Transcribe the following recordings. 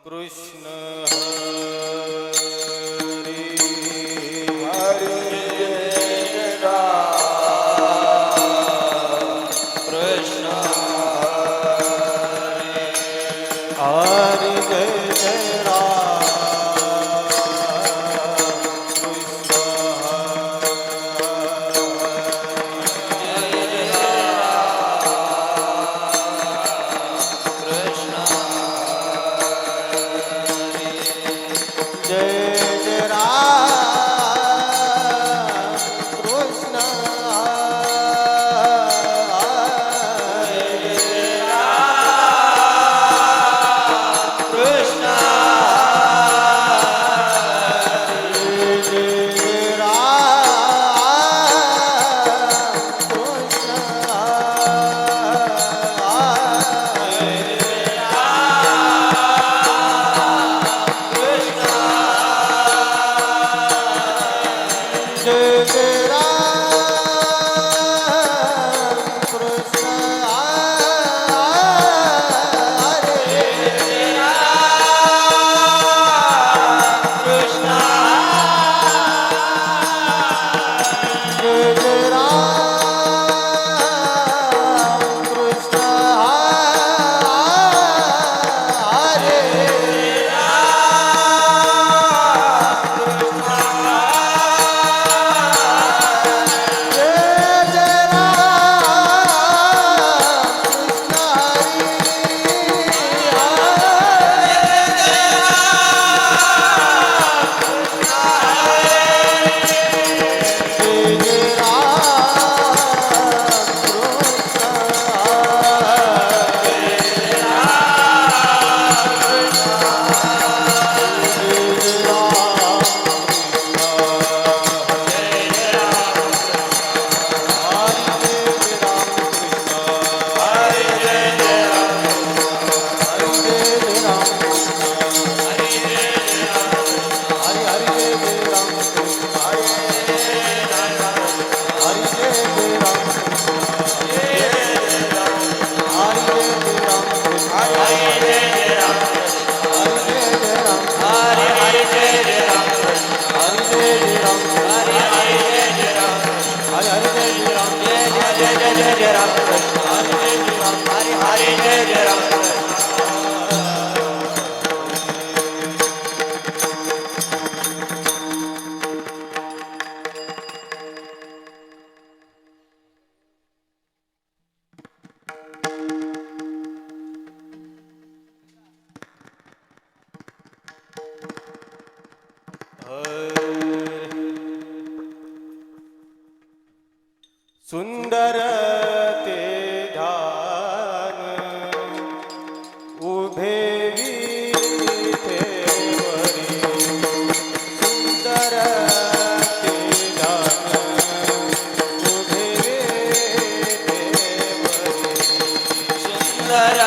कृष्ण हरी हरी जय राम कृष्ण हरी जय राम कृष्ण सुंदर ते ध्यान उभे विठेवरी सुंदर ते ध्यान उभे विठेवरी सुंदर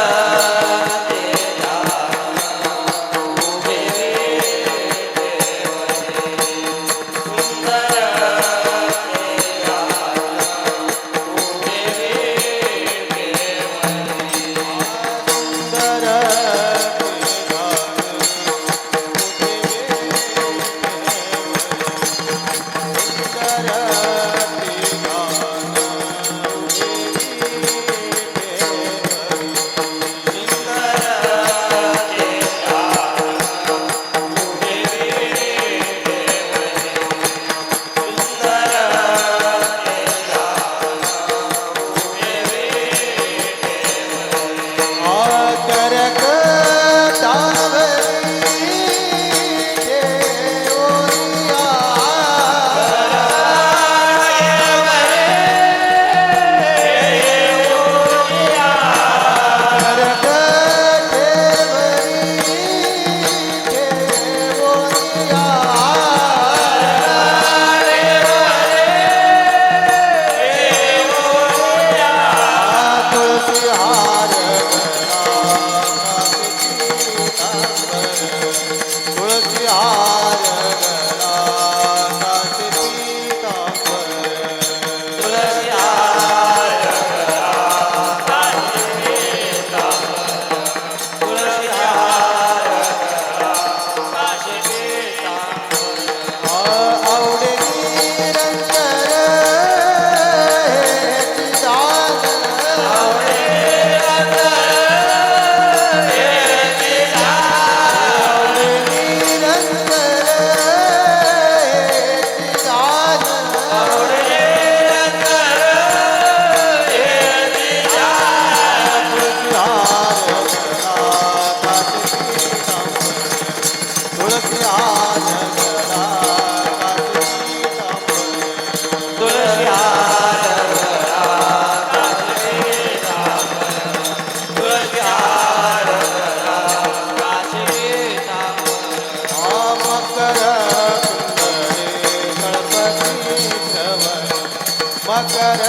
मकर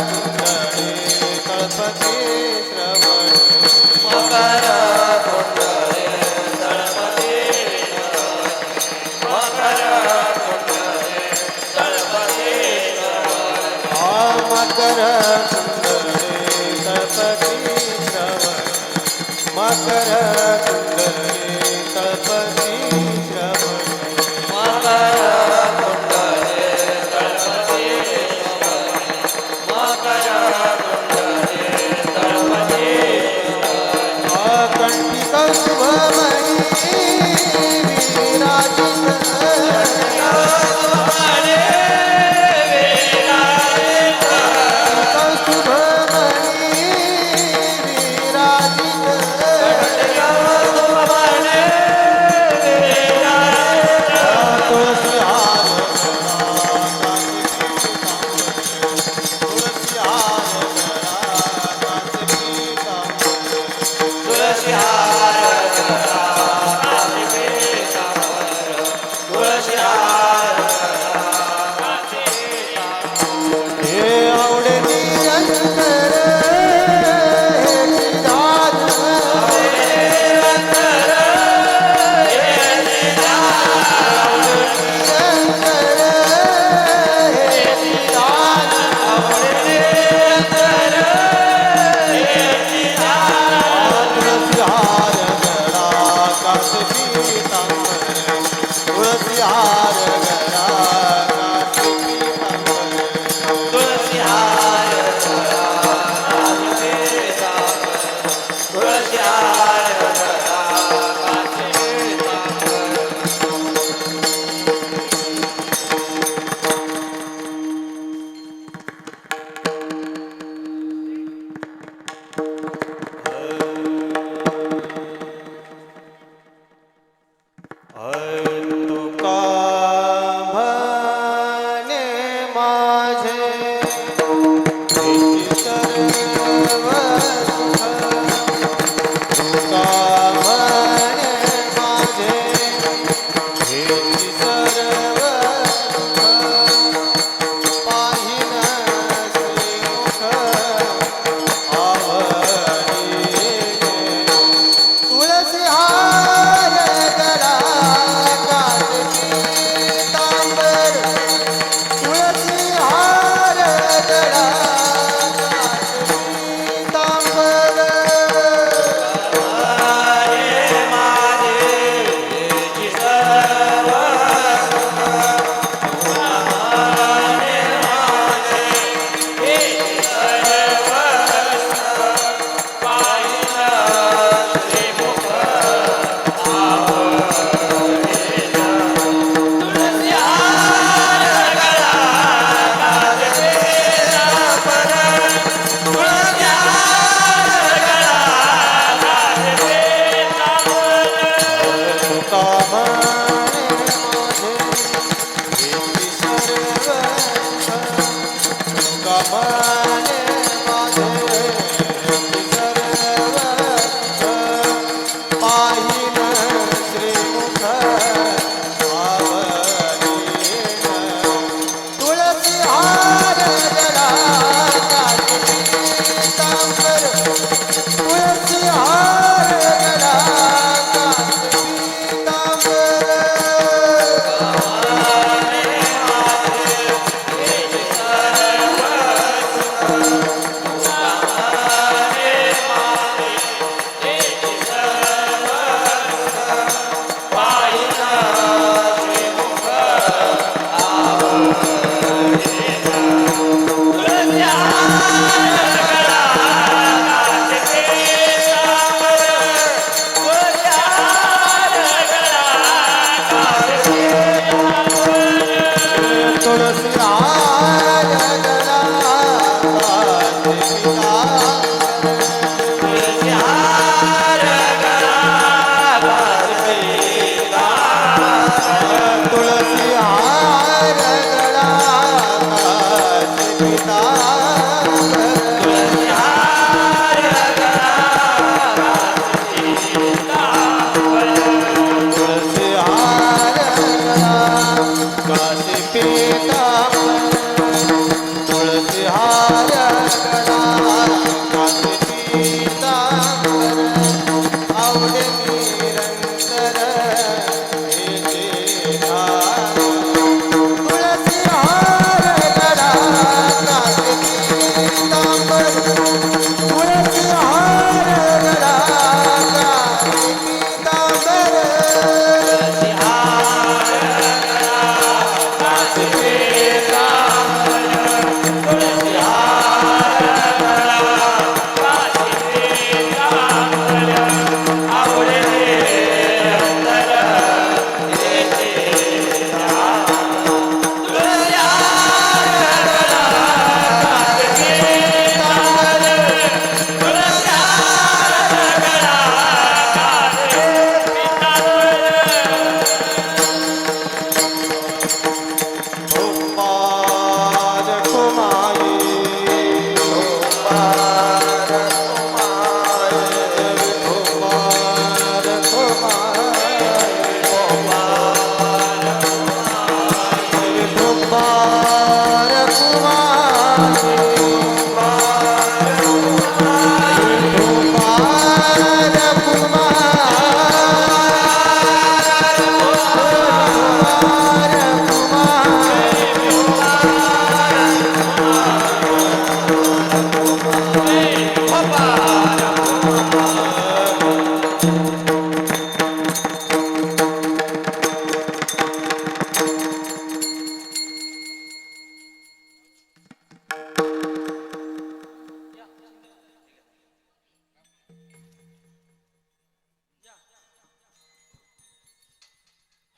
कुंडले तळपती श्रवण मकर कुंडले तळपती मकर कुंडले तळपती मकर कुंडले तळपती श्रवण मकर कुंडले तळपती श्रवण मकर कुंडले तळपती मकर कुंडले तळपती कंठी कौस्तुभमणी विराजित कौस्तुभमणी विराजित तुळसी हार तुळसी हार तुळसी हार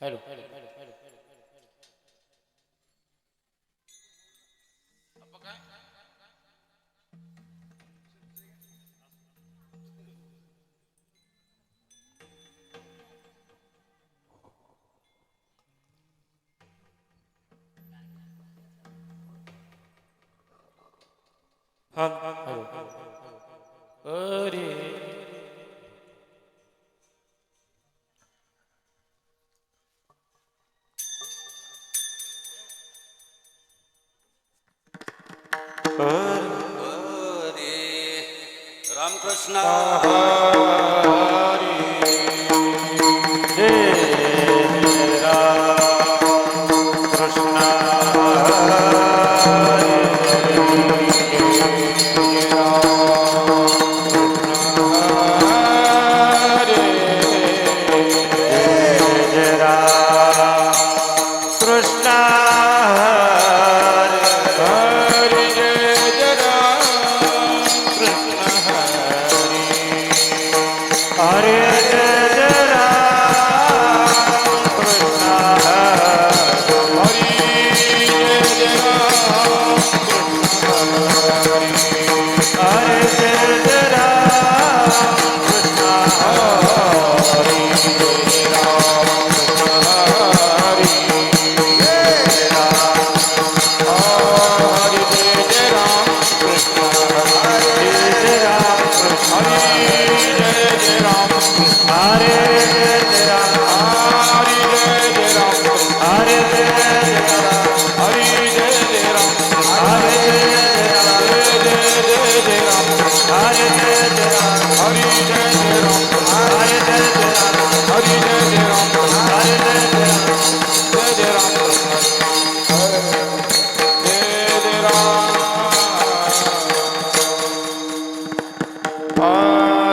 हॅलो अरे रामकृष्ण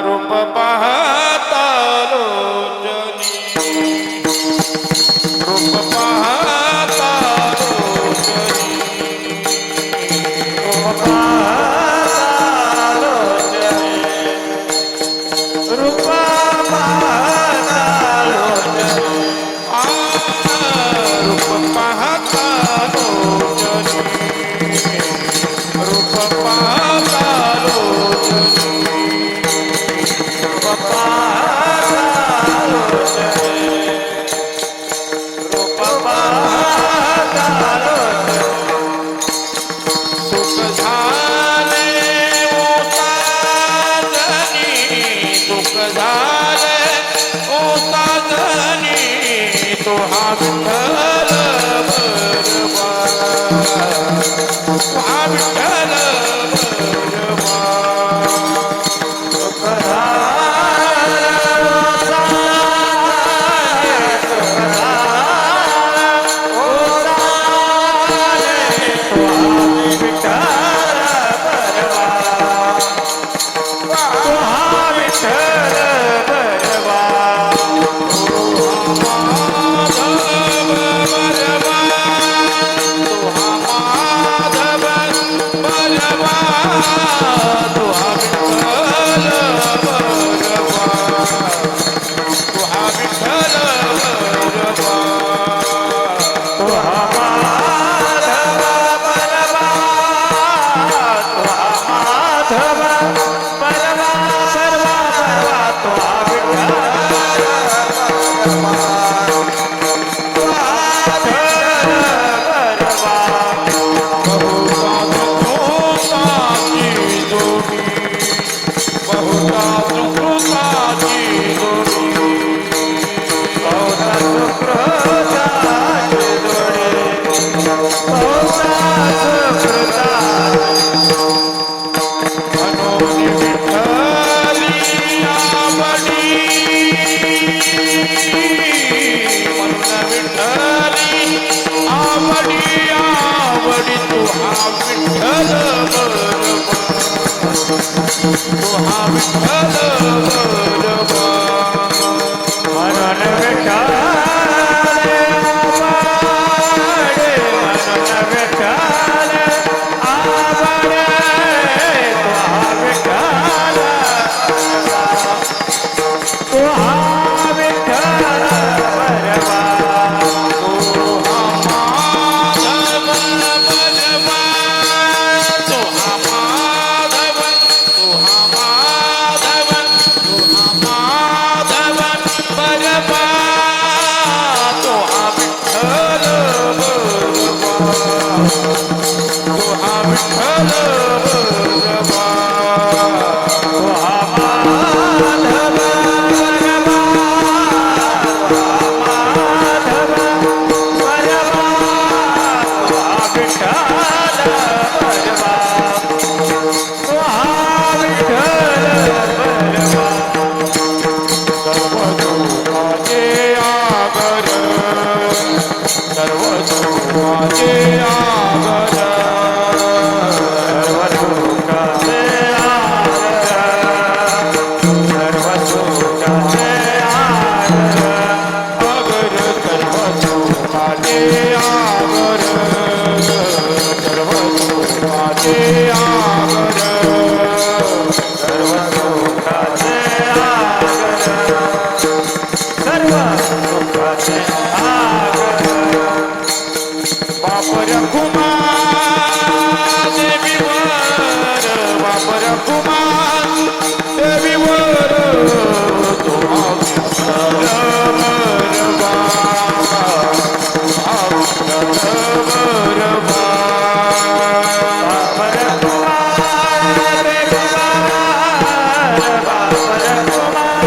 रूप पाहता लोचनी रूप पाहता लोचनी रूप पाहता लोचनी रूप पाहता लोचनी रूप पाहता लोचनी रूप पाहता लोचनी तो हा विठ्ठल बरवा हा विठ्ठल सुखाचे सागर बाप रखुमा देवीवर बाप रखुमा देवीवर तुहा विठ्ठलवरवा विठ्ठलवरवा बापर कुमार कुमार बापर कुमार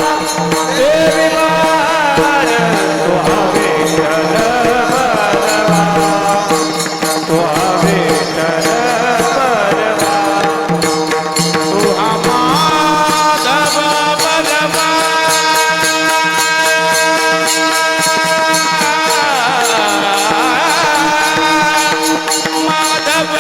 देवी मार तुहा विठ्ठल बरवा तुहा विठ्ठल बरवा तुहा माधव बरवा माधव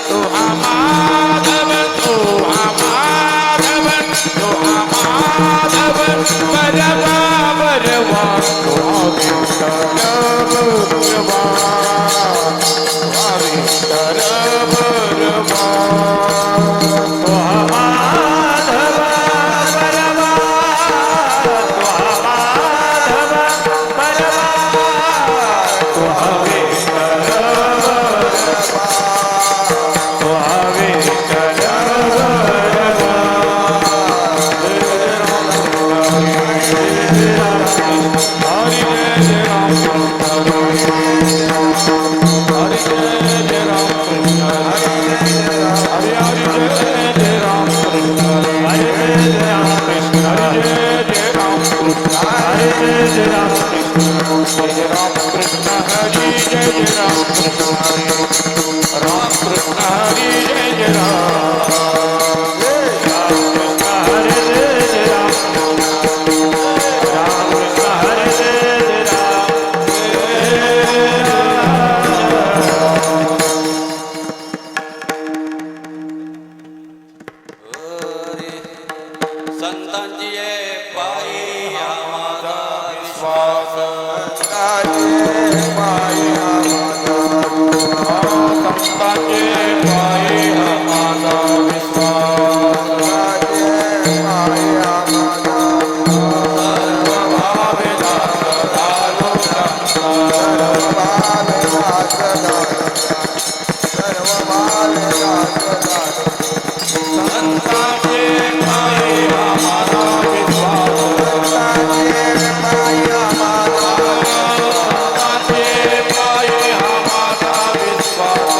तुहा माधव तुहा माधव तुहा माधव बरवा बरवा तुहा विठ्ठल बरवा तुहा विठ्ठल बरवा तुहा माधव बरवा तुहा माधव बरवा तुहा विठ्ठल बरवा तुहा विठ्ठल बरवा हरि जय राम हरि जय राम हरि हरि जय राम हरे जय राम कृष्ण हरि जय राम हरे जय राम कृष्ण जय राम कृष्ण हरि जय राम कृष्ण हरि राम कृष्ण हरि जय राम हरे जय राम राम कृष्ण हरे जय राम संतांची पायी हा माझा विश्वास संतांचे पायी हा माझा विश्वास संतांचे पायी हा माझा विश्वास संतांचे पायी हा माझा विश्वास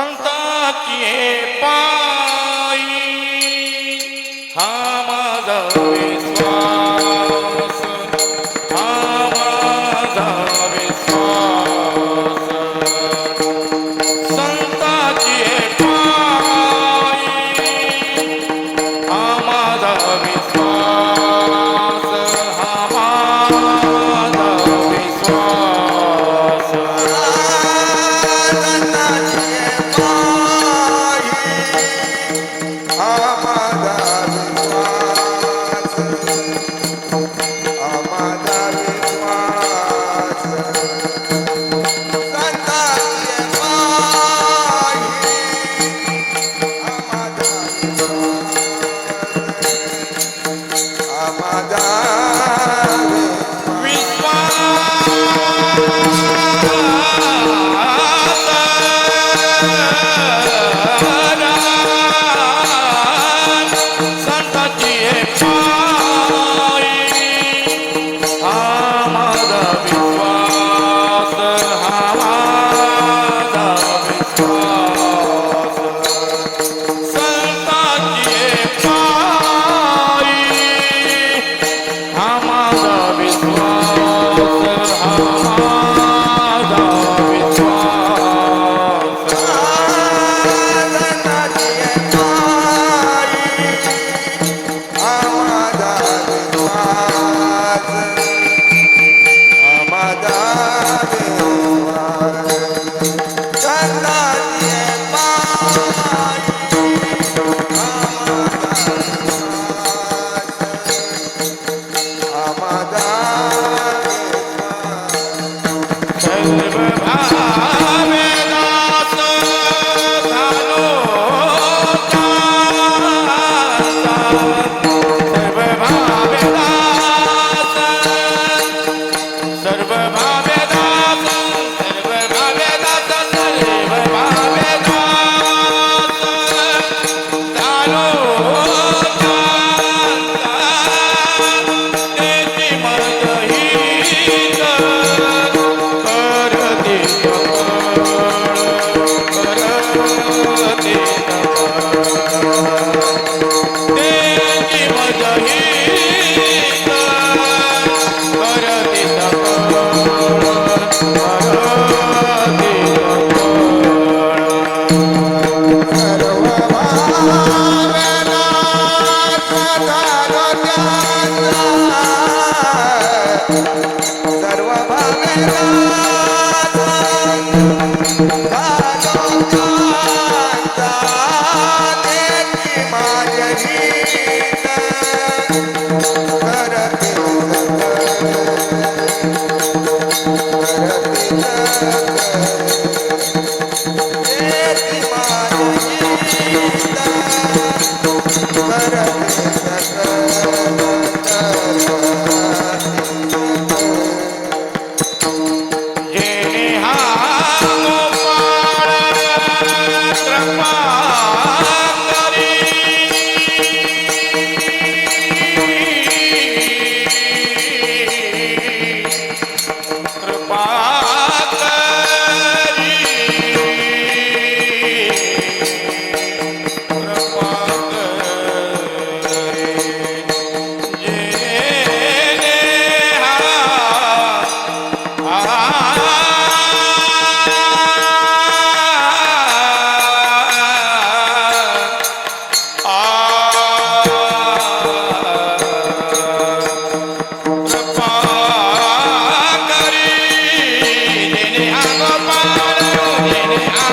संताची पायी हा माझा विश्वास, हा माझा विश्वास. संताची पायी हा माझा विश्वास, हा माझा विश्वास.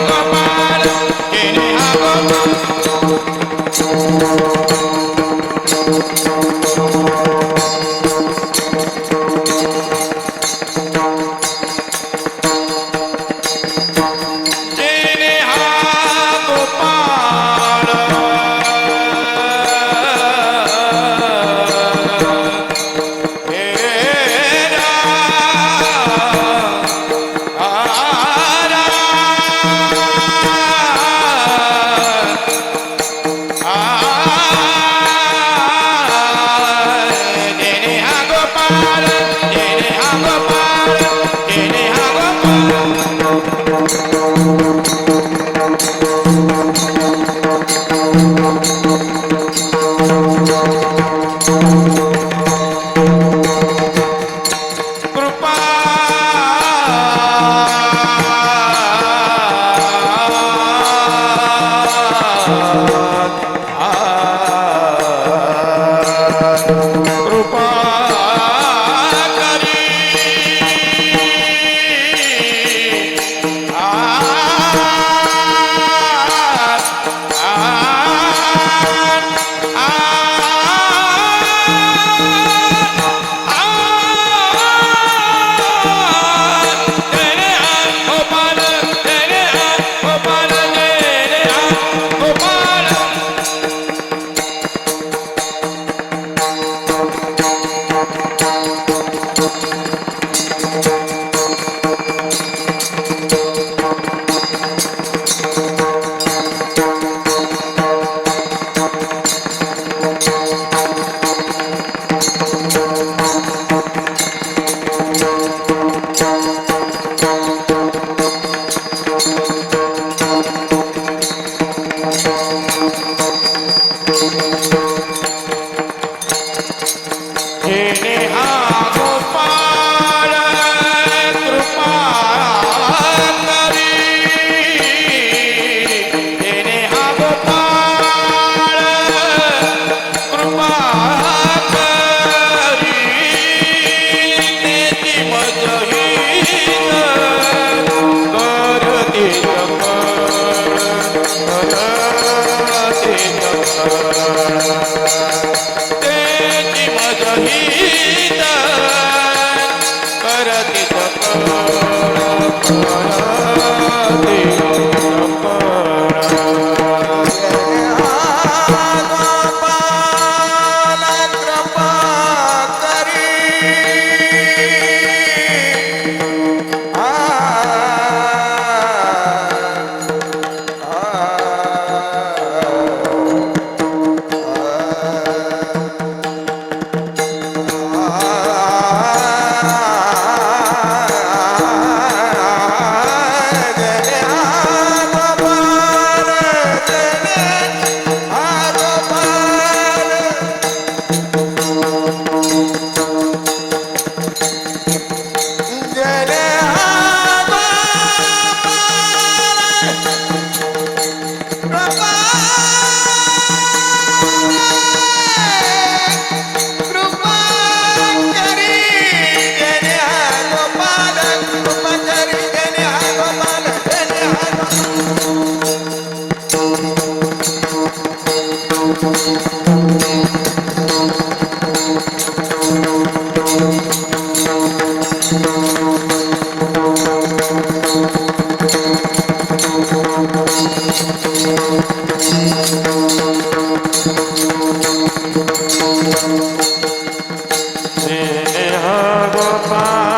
Gopal, स्नेह गोपाळ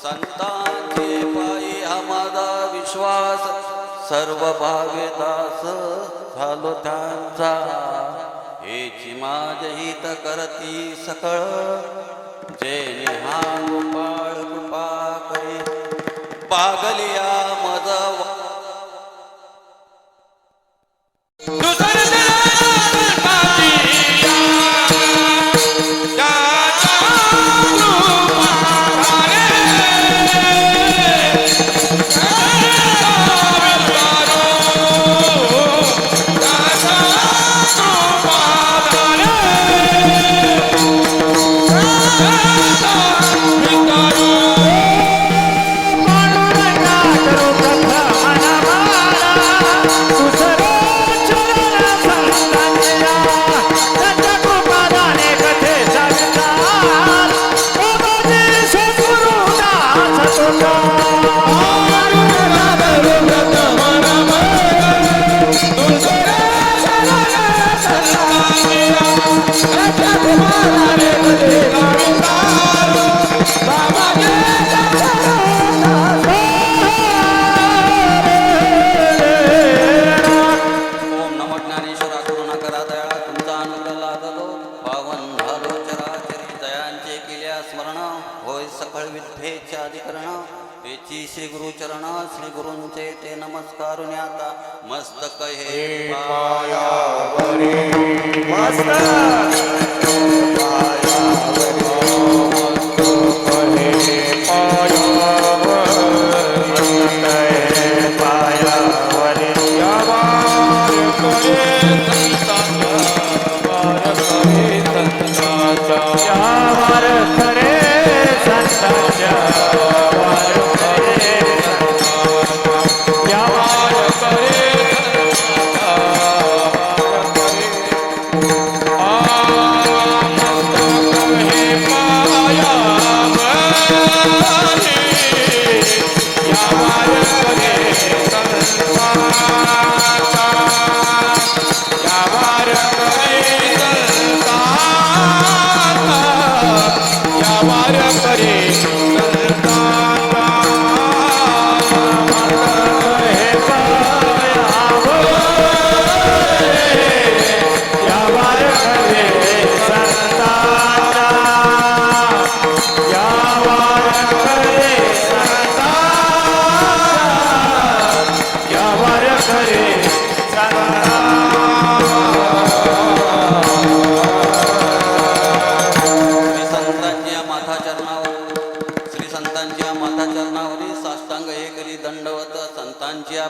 संतांचे पायी आम्हाला विश्वास, सर्व भावे दास झालो त्यांचा, हेची माझ हित करती सकळ, जे हा गोपाळ कृपा करे, पागलिया मज विठ्ठेच्या अधिकरण तेची श्री गुरुचरण श्री गुरूंचे ते नमस्कारून आता मस्तक हे पायावरी मस्तक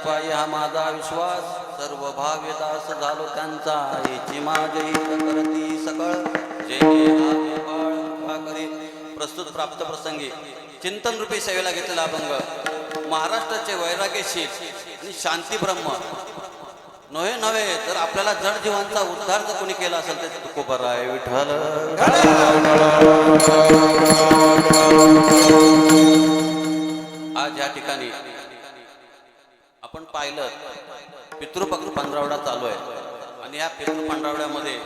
पायी हा माझा विश्वास सर्व भाव्य दास झालो त्यांचा याची माझी करती सकळ जय करी प्रस्तुत प्राप्त प्रसंगी चिंतन रूपी सेवेला घेतलेला अभंग महाराष्ट्राचे वैराग्यशील आणि शांती ब्रह्म नव्हे तर आपल्याला जड जीवांचा उद्धार जर कोणी केला असेल तर तुकोबराय विठ्ठल आज या ठिकाणी आपण पाहिलं पितृपक्ष पंधरवडा चालू आहे आणि या पितृ पंधरवड्यामध्ये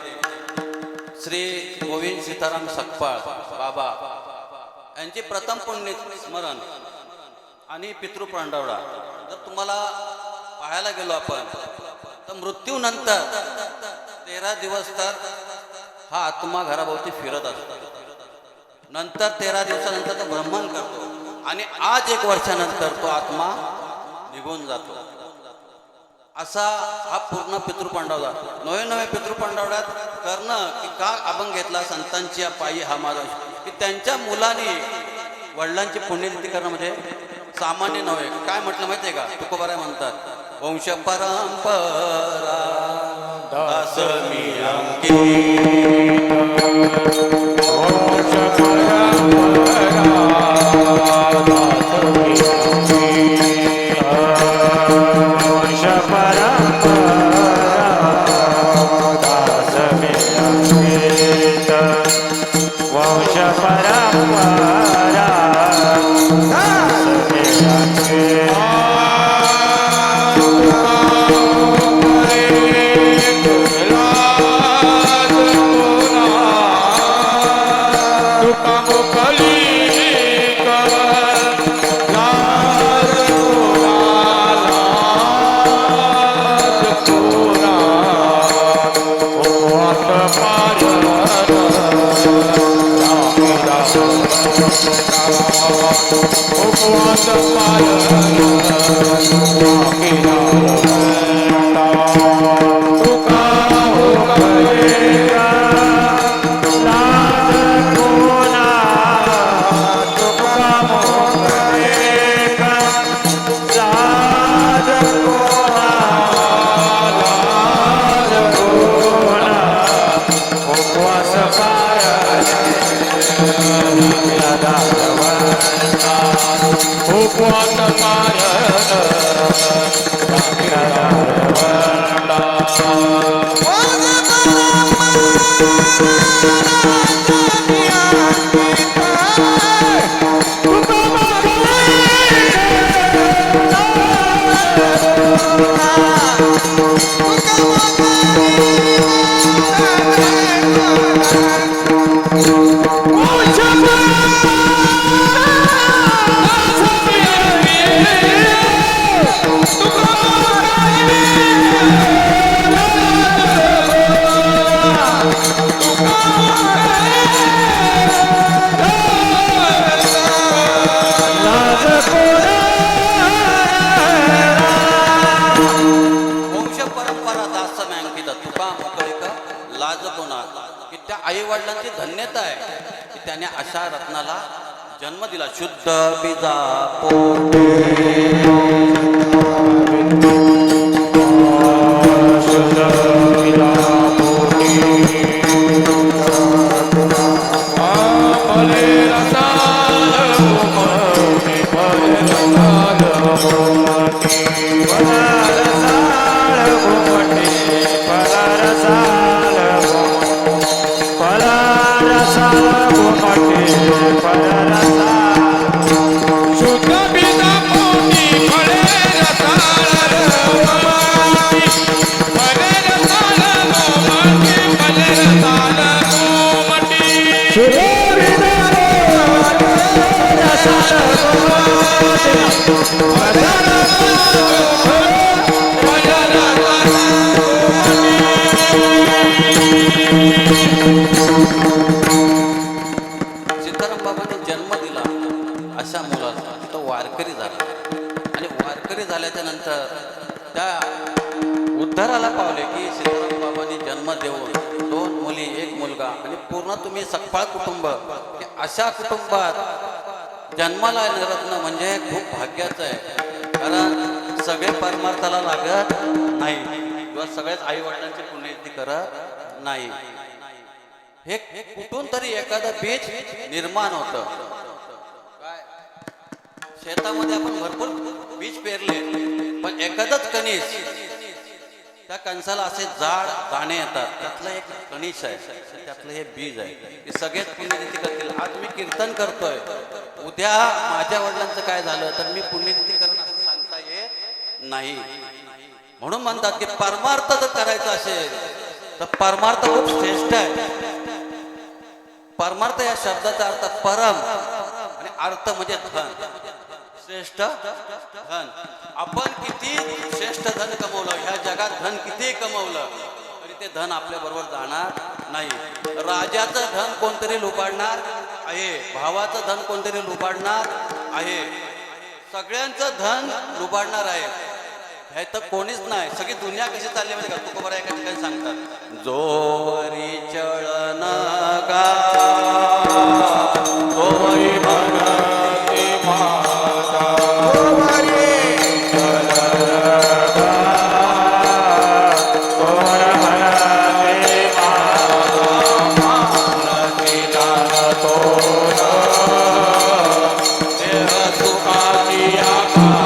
श्री गोविंद सीताराम सकपाळ बाबा यांचे प्रथम पुण्य स्मरण आणि पितृ पंधरवडा जर तुम्हाला पाहायला गेलो आपण तर मृत्यूनंतर 13 दिवस तर हा आत्मा घराभोवती फिरत असतो नंतर 13 दिवसानंतर तो भ्रमण करतो आणि आज 1 वर्षानंतर तो आत्मा निघून जातो असा हा पूर्ण पितृपांडवडा नवे पितृपांडवड्यात करणं की का अभंग घेतला संतांची पायी हा माझा की त्यांच्या मुलाने वडिलांची पुण्यतिथी करणं म्हणजे सामान्य नव्हे काय म्हटलं माहितीये का तुकोबाराय म्हणतात वंश परंपरा दास मी अंकी वंश Oh, वडिलांची धन्यता आहे की त्याने अशा रत्नाला जन्म दिला. शुद्ध बीजा सीताराम बाबांनी जन्म दिला अशा मुलाला. तो वारकरी झाला आणि वारकरी झाल्याच्या नंतर त्या उद्धाराला पावले की सीताराम बाबांनी जन्म देऊन 2 मुली 1 मुलगा आणि पूर्ण तुम्ही सकपाळ कुटुंब, अशा कुटुंबात जन्माला रत्न म्हणजे खूप भाग्याचं आहे. कारण सगळे परमार्थाला लागत नाही किंवा सगळेच आई वडिलांची पुण्यती करत नाही. हे कुठून तरी एखादं बीज निर्माण होतं. शेतामध्ये आपण भरपूर बीज पेरले पण एखादंच कणीस, त्या कणसाला असे जाड दाणे येतात. त्यातलं एक कणीस आहे, त्यातलं हे बीज आहे. हे सगळेच पुण्यतिथी करतील. आज मी कीर्तन करतोय, उद्या माझ्या वडिलांचं काय झालं तर मी पुण्यतिथी करणं असं सांगता येत नाही. म्हणून म्हणतात की परमार्थ जर करायचा असेल तर परमार्थ खूप श्रेष्ठ आहे. परमार्थ या शब्दाचा अर्थ परम आणि अर्थ म्हणजे धन. श्रेष्ठ धन. आपण किती श्रेष्ठ धन कमवलं, ह्या जगात धन किती कमवलं तरी ते धन आपल्या बरोबर जाणार नाही. राजाचं धन कोणतरी लुबाडणार आहे, भावाचं धन कोणतरी लुबाडणार आहे, सगळ्यांचं धन लुबाडणार आहे. हे तर कोणीच नाही. सगळी दुनिया कशी चालली म्हणजे का तुकोबारा एका ठिकाणी सांगतात, जोवरी चळन गा जोवरी भगती माता, जोवरी चळन गा तोर भगती माता, मानसी दान तोर देह सुखाची आकारा,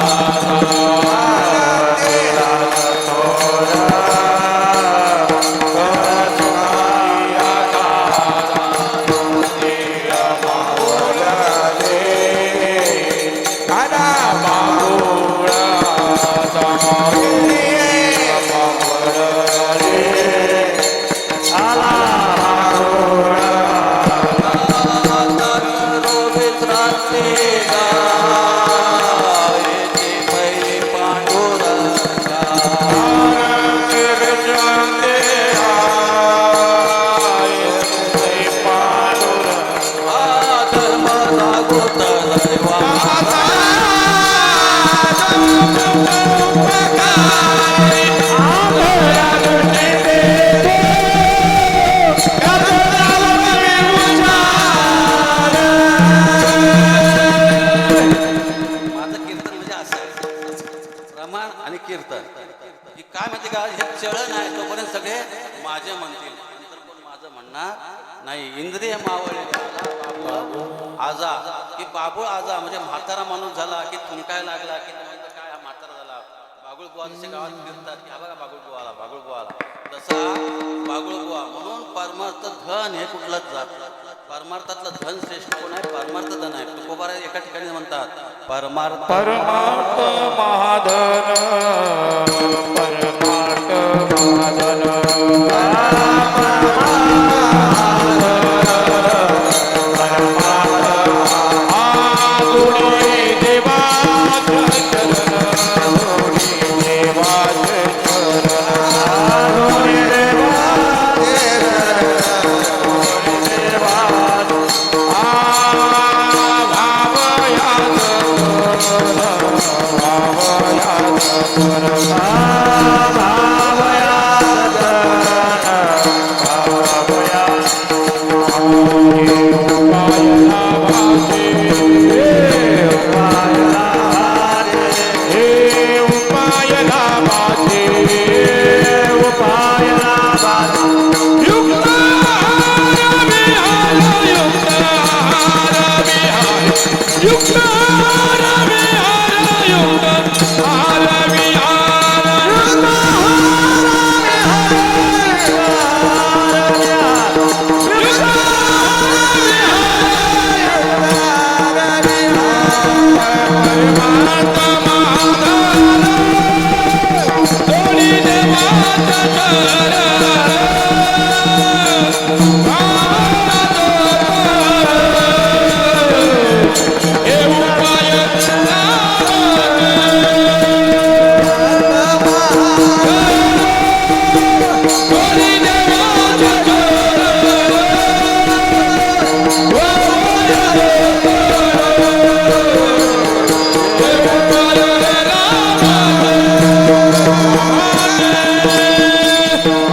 इंद्रिय मावळे आजा की बाबूळ आजा म्हणजे म्हातारा माणूस झाला की थुंकायला लागला की काय हा म्हातारा झाला. बागुळ बुवा जसे गावात फिरतात की हा बघा बागुळ बुवाला बागुळ बुवाला, तसा बागुळ बुवा. म्हणून परमार्थ धन हे कुठलंच जात. परमार्थातलं धन श्रेष्ठ कोण आहे? परमार्थ धन आहे. तुकोबारा एका ठिकाणी म्हणतात परमार्थ परमार्थ महाधन, परमार्थ महाधन, Para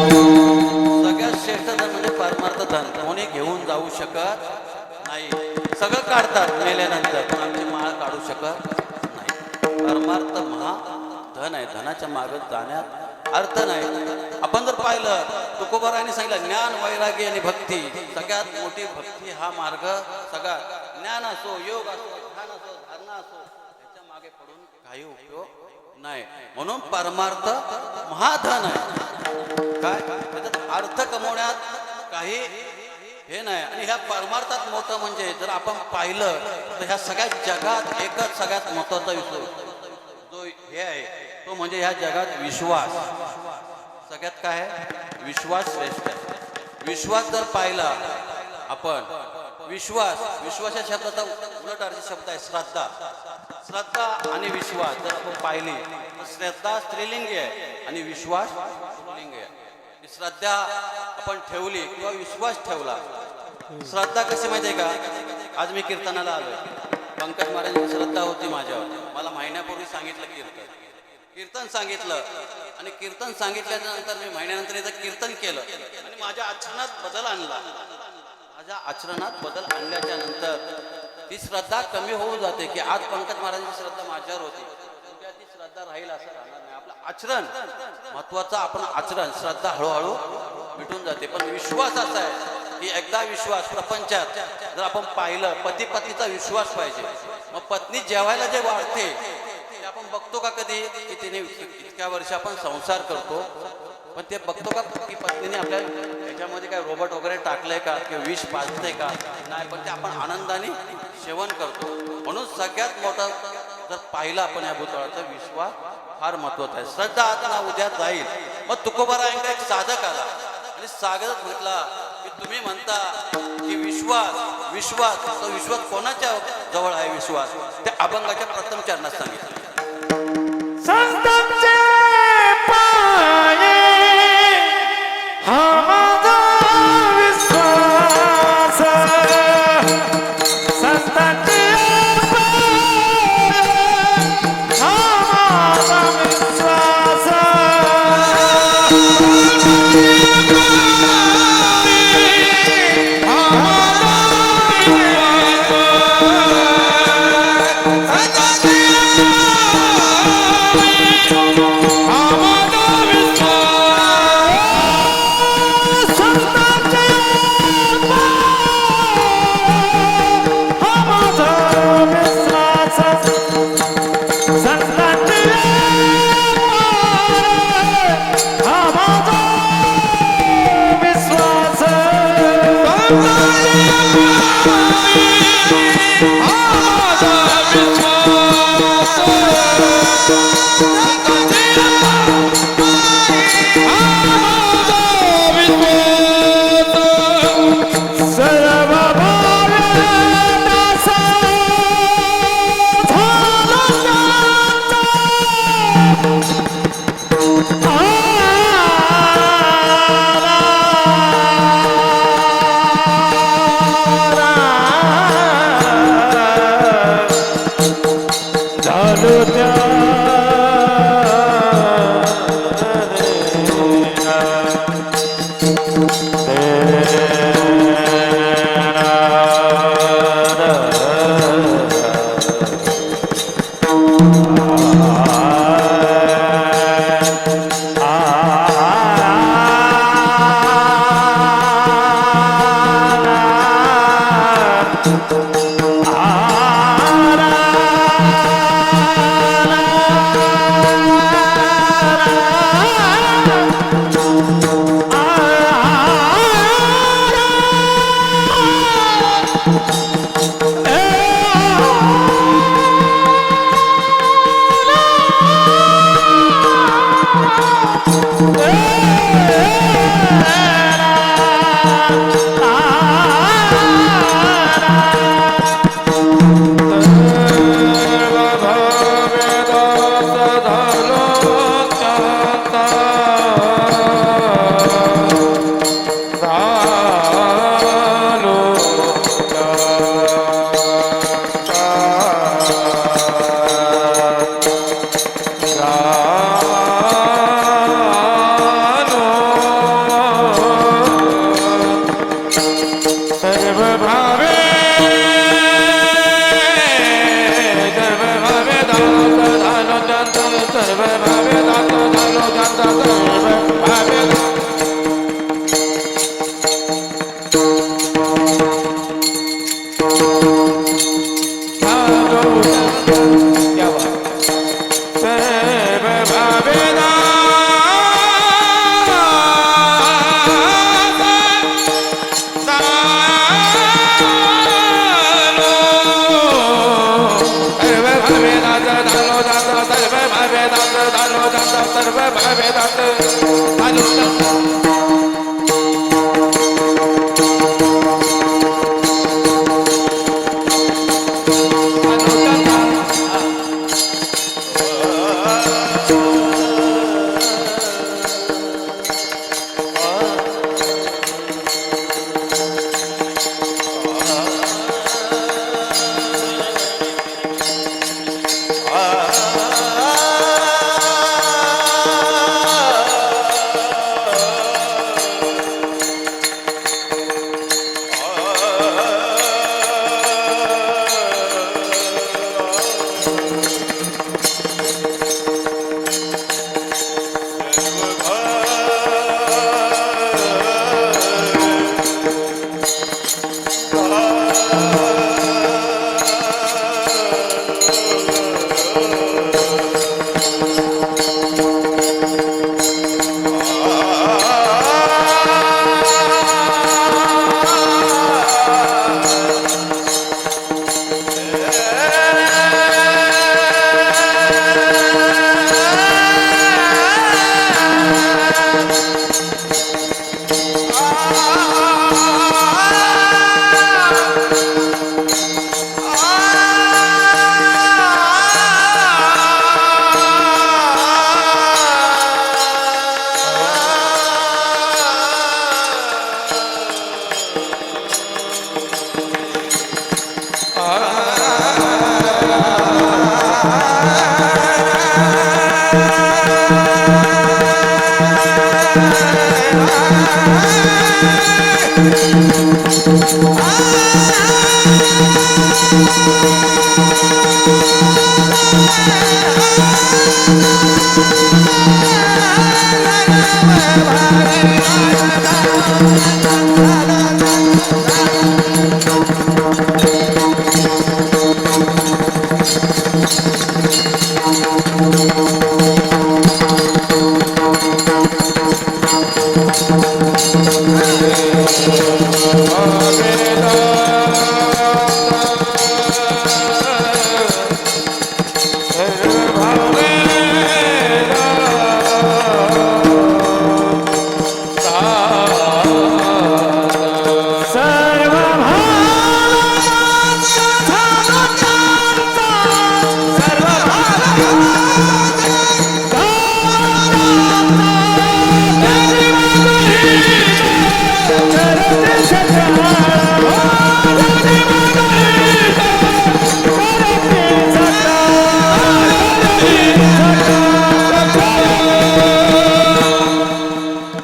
सगळ्यात श्रेष्ठ धन म्हणजे परमार्थ धन कोणी घेऊन जाऊ शकत नाही. सगळं काढतात मेल्यानंतर पण आमची माळ काढू शकत नाही. परमार्थ महा धन आहे. धनाच्या मागे जाण्यात अर्थ नाही. आपण जर पाहिलं तुकोबारायांनी सांगितलं ज्ञान वैराग्य आणि भक्ती. सगळ्यात मोठी भक्ती हा मार्ग. सगळा ज्ञान असो योग असो ध्यान असो धारणा असो त्याच्या मागे पडून काही उपयोग नाही. म्हणून परमार्थ महाधन आहे. काय त्याच्यात अर्थ कमवण्यात काही हे नाही. आणि ह्या परमार्थात मोठं म्हणजे जर आपण पाहिलं तर ह्या सगळ्या जगात एकच सगळ्यात महत्वाचा विषय जो हे आहे तो म्हणजे ह्या जगात विश्वास. सगळ्यात काय आहे विश्वास श्रेष्ठ आहे. विश्वास जर पाहिला आपण विश्वास या शब्दाचा उलट अर्थ शब्द आहे श्रद्धा. श्रद्धा आणि विश्वास जर आपण पाहिली तर श्रद्धा स्त्रीलिंगी आहे आणि विश्वास पुल्लिंगी आहे. श्रद्धा आपण ठेवली किंवा विश्वास ठेवला. श्रद्धा कशी माहिती आहे का? आज मी कीर्तनाला आलोय. पंकज महाराजांची श्रद्धा होती माझ्यावर. मला महिन्यापूर्वी सांगितलं कीर्तन सांगितलं आणि कीर्तन सांगितल्याच्या नंतर मी महिन्यानंतर याचं कीर्तन केलं आणि माझ्या आचरणात बदल आणला. माझ्या आचरणात बदल आणल्याच्या नंतर ती श्रद्धा कमी होऊन जाते की आज पंकज महाराजांची श्रद्धा माझ्यावर होती उद्या ती श्रद्धा राहील असं राहणार नाही. आपलं आचरण महत्वाचं. आपण आचरण श्रद्धा हळूहळू मिटून जाते. पण विश्वास असा आहे की एकदा विश्वास प्रपंचात जर आपण पाहिलं पती पत्नीचा विश्वास पाहिजे. मग पत्नी जेवायला जे वाढते ते आपण बघतो का कधी की तिने इतक्या वर्ष आपण संसार करतो पण ते बघतो का की पत्नीने आपल्या ह्याच्यामध्ये काय रोबोट वगैरे टाकलंय का किंवा विष पाजतंय का नाही. पण ते आपण आनंदाने सेवन करतो. म्हणून सगळ्यात मोठा जर पाहिलं आपण या भूतळाचा विश्वास फार महत्वाचा आहे. श्रद्धा आता उद्या जाईल. मग तुकोबारायांचा एक साधक आला आणि सागरच म्हटला की तुम्ही म्हणता की विश्वास तो विश्वास कोणाच्या जवळ आहे? विश्वास त्या अभंगाच्या प्रथम चरणात सांगितलं. संतांचे पाये हा माझा विश्वास. संतांचे पाये हा माझा विश्वास. झालो जात सर्व भवेदात झालो जात सर्व भवेदात झालो जात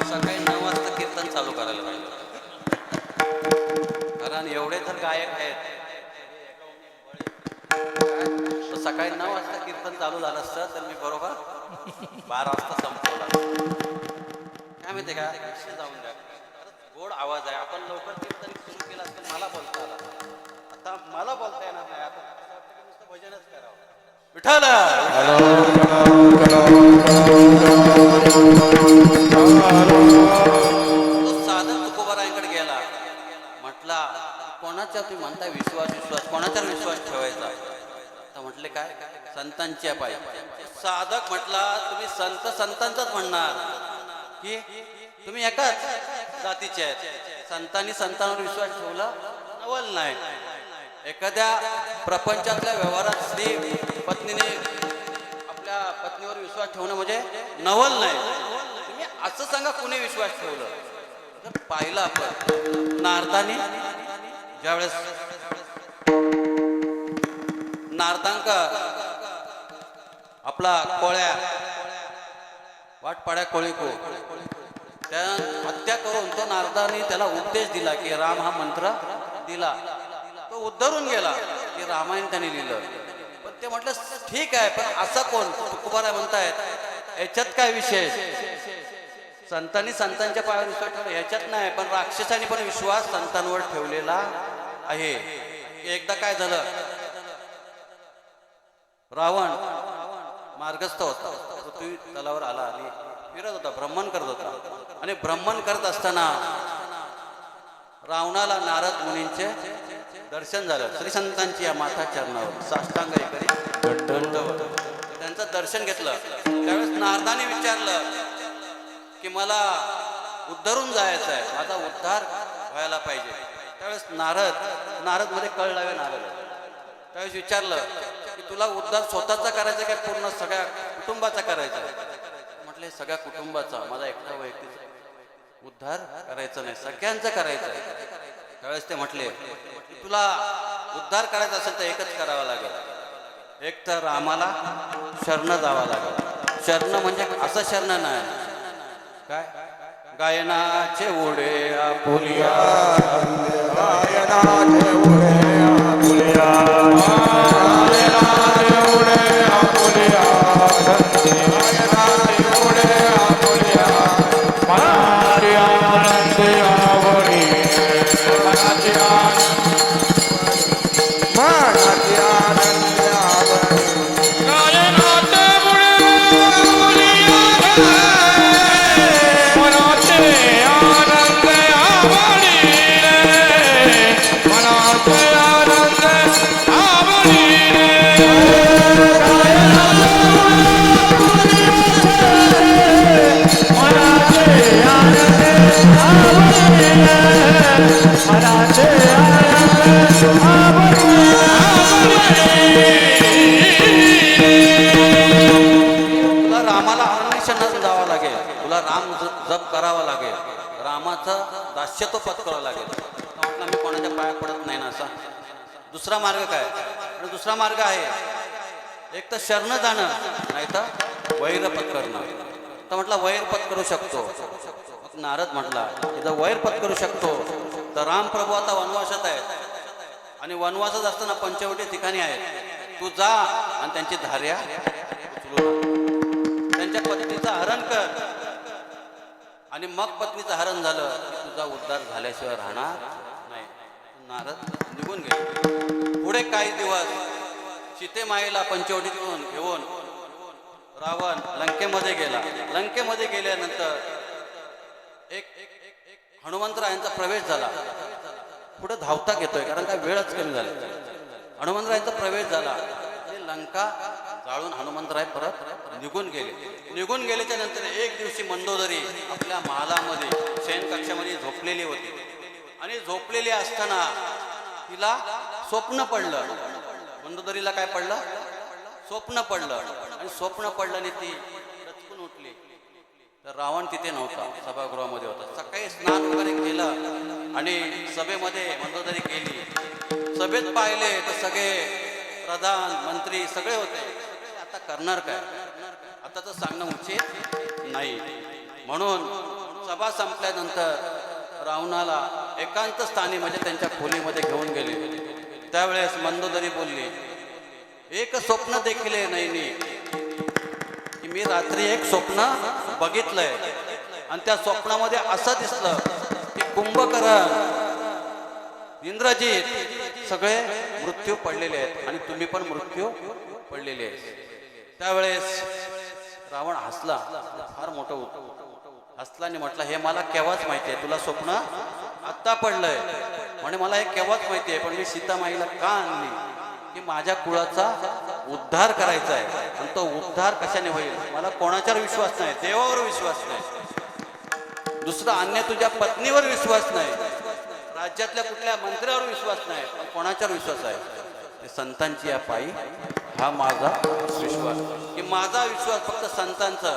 सकाळी 9 वाजता कीर्तन चालू करायला पाहिजे, कारण एवढे तर गायक आहेत. तर सकाळी 9 वाजता कीर्तन चालू झालं असतं तर मी बरोबर 12 वाजता संपवला. काय माहिती का, जाऊन द्या, गोड आवाज आहे. आपण लवकर कीर्तन सुरू केलं असतं मला बोलता आला. आता मला बोलता येणार नाही. आता नुसतं भजनच करावं. विठ्ठल तो साधक तुकोबारायांकडे गेला. म्हटला कोणाच्या तुम्ही म्हणता विश्वास विश्वास कोणाच्यावर विश्वास ठेवायचा. तर म्हटले काय, संतांच्या पायी. साधक म्हटला तुम्ही संत संतांचाच म्हणणार की तुम्ही एकाच जातीचे आहेत. संतांनी संतांवर विश्वास ठेवला नवल नाही. एखाद्या प्रपंचातल्या व्यवहारात स्त्री पत्नीने आपल्या पत्नीवर विश्वास ठेवणं म्हणजे नवल नाही. तुम्ही असं सांगा कुणी विश्वास ठेवलं. तर पाहिलं आपण नारदाने ज्यावेळेस नारदांक आपला कोळ्या वाटपाड्या कोळीको त्या हत्या करून तो नारदाने त्याला उपदेश दिला की राम हा मंत्र दिला. तो उद्धरून गेला की रामायण त्याने लिहिलं. पण ते म्हटलं ठीक आहे, पण असं कोण तुकोबाराय म्हणतायत याच्यात काय विशेष. संतांनी संतांच्या पायावर विश्वास ठेवला ह्याच्यात नाही, पण राक्षसांनी पण विश्वास संतांवर ठेवलेला आहे. एकदा काय झालं, रावण मार्गस्थ होता. पृथ्वी तलावर आला आणि फिरत होता, भ्रमण करत होता. आणि भ्रमण करत असताना रावणाला नारद मुनींचे दर्शन झालं. श्री संतांची या माता चरणावर साष्टांग करी दंडवत दर्शन घेतलं त्यावेळेस नारदाने विचारलं की मला उद्धरून जायचं आहे, माझा उद्धार व्हायला पाहिजे. त्यावेळेस नारद मध्ये कळ लावे नारद त्यावेळेस विचारलं की तुला उद्धार स्वतःचा करायचा काय पूर्ण सगळ्या कुटुंबाचा करायचा? म्हटले सगळ्या कुटुंबाचा, माझा एकटा वैयक्तिक उद्धार करायचा नाही, सगळ्यांचं करायचं आहे. त्यावेळेस ते म्हटले तुला उद्धार करायचा असेल तर एकच करावं लागेल, एक तर रामाला शरण जावं लागेल. शरण म्हणजे असं शरण नाही काय, गायनाचे ओढे आपुलिया, गायनाचे उडे आपुलिया, गायनाचे उडे आपुलिया, गायनाचे उडे आपुलिया, मनाची आनंद आवडी, मनाची आनंद आवडी, गायनाचे उडे आपुलिया, मनाचे आनंद आवडी रे, मनाचे आनंद आवडी तुला रामाला अन्वेषणात जावं लागेल, तुला राम जप करावा लागेल, रामाचं दास्यत्व पत्करावं लागेल. म्हटलं मी कोणाच्या पाया पडत नाही ना असा. दुसरा मार्ग काय? आणि दुसरा मार्ग आहे एक तर शरण जाणं, नाही तर वैर पत्करणं. तर म्हटलं वैर पत्करू शकतो. मग नारद म्हटला की जर वैर पत्करू शकतो तर रामप्रभू आता वनवासात आहेत आणि वनवासात असताना पंचवटी ठिकाणी आहेत. तू जा आणि त्यांची धार्या उचलू लाग. त्यांच्या पत्नीचं हरण कर आणि मग पत्नीचं हरण झालं की तुझा उद्धार झाल्याशिवाय राहणार नाही. नारद निघून गेले. पुढे काही दिवस सीतेमाईला पंचवटीतून घेऊन रावण लंकेमध्ये गेला. लंकेमध्ये गेल्यानंतर एक हनुमंतरायांचा प्रवेश झाला. पुढे धावता घेतोय कारण काय वेळच कमी झाला. हनुमंतरायांचा प्रवेश झाला. लंका जाळून हनुमंतराय परत निघून गेले. निघून गेल्याच्या नंतर एक दिवशी मंदोदरी आपल्या महालामध्ये शयन कक्षामध्ये झोपलेली होती आणि झोपलेली असताना तिला स्वप्न पडलं. मंदोदरीला काय पडलं? स्वप्न पडलं. आणि स्वप्न पडलं आणि ती रचकून उठली. तर रावण तिथे नव्हता, सभागृहामध्ये होता. सकाळी स्नान वगैरे केलं आणि सभेमध्ये मंदोदरी गेली. सभेत पाहिले तर सगळे प्रधान मंत्री सगळे होते. आता करणार काय? आता तर सांगणं उचित नाही. म्हणून सभा संपल्यानंतर रावणाला एकांत स्थानी म्हणजे त्यांच्या खोलीमध्ये घेऊन गेले. त्यावेळेस मंदोदरी बोलली, एक स्वप्न देखील नाही की मी रात्री एक स्वप्न बघितलंय आणि त्या स्वप्नामध्ये असं दिसलं की कुंभकर्ण, इंद्रजित सगळे मृत्यू पडलेले आहेत आणि तुम्ही पण मृत्यू पडलेले आहेत. त्यावेळेस रावण हसला, फार मोठं हसला आणि म्हटलं हे मला केव्हाच माहिती आहे, तुला स्वप्न आत्ता पडलंय म्हणे मला हे केव्हाच माहिती आहे, पण मी सीतामाईला का आणली की माझ्या कुळाचा उद्धार करायचा आहे. आणि तो उद्धार कशाने होईल? मला कोणाच्यावर विश्वास नाही, देवावर विश्वास नाही, दुसरा अन्य तुझ्या पत्नीवर विश्वास नाही, राज्यातल्या कुठल्या मंत्र्यावर विश्वास नाही, पण कोणाच्यावर विश्वास आहे? ते संतांची या पायी हा माझा विश्वास, की माझा विश्वास फक्त संतांचा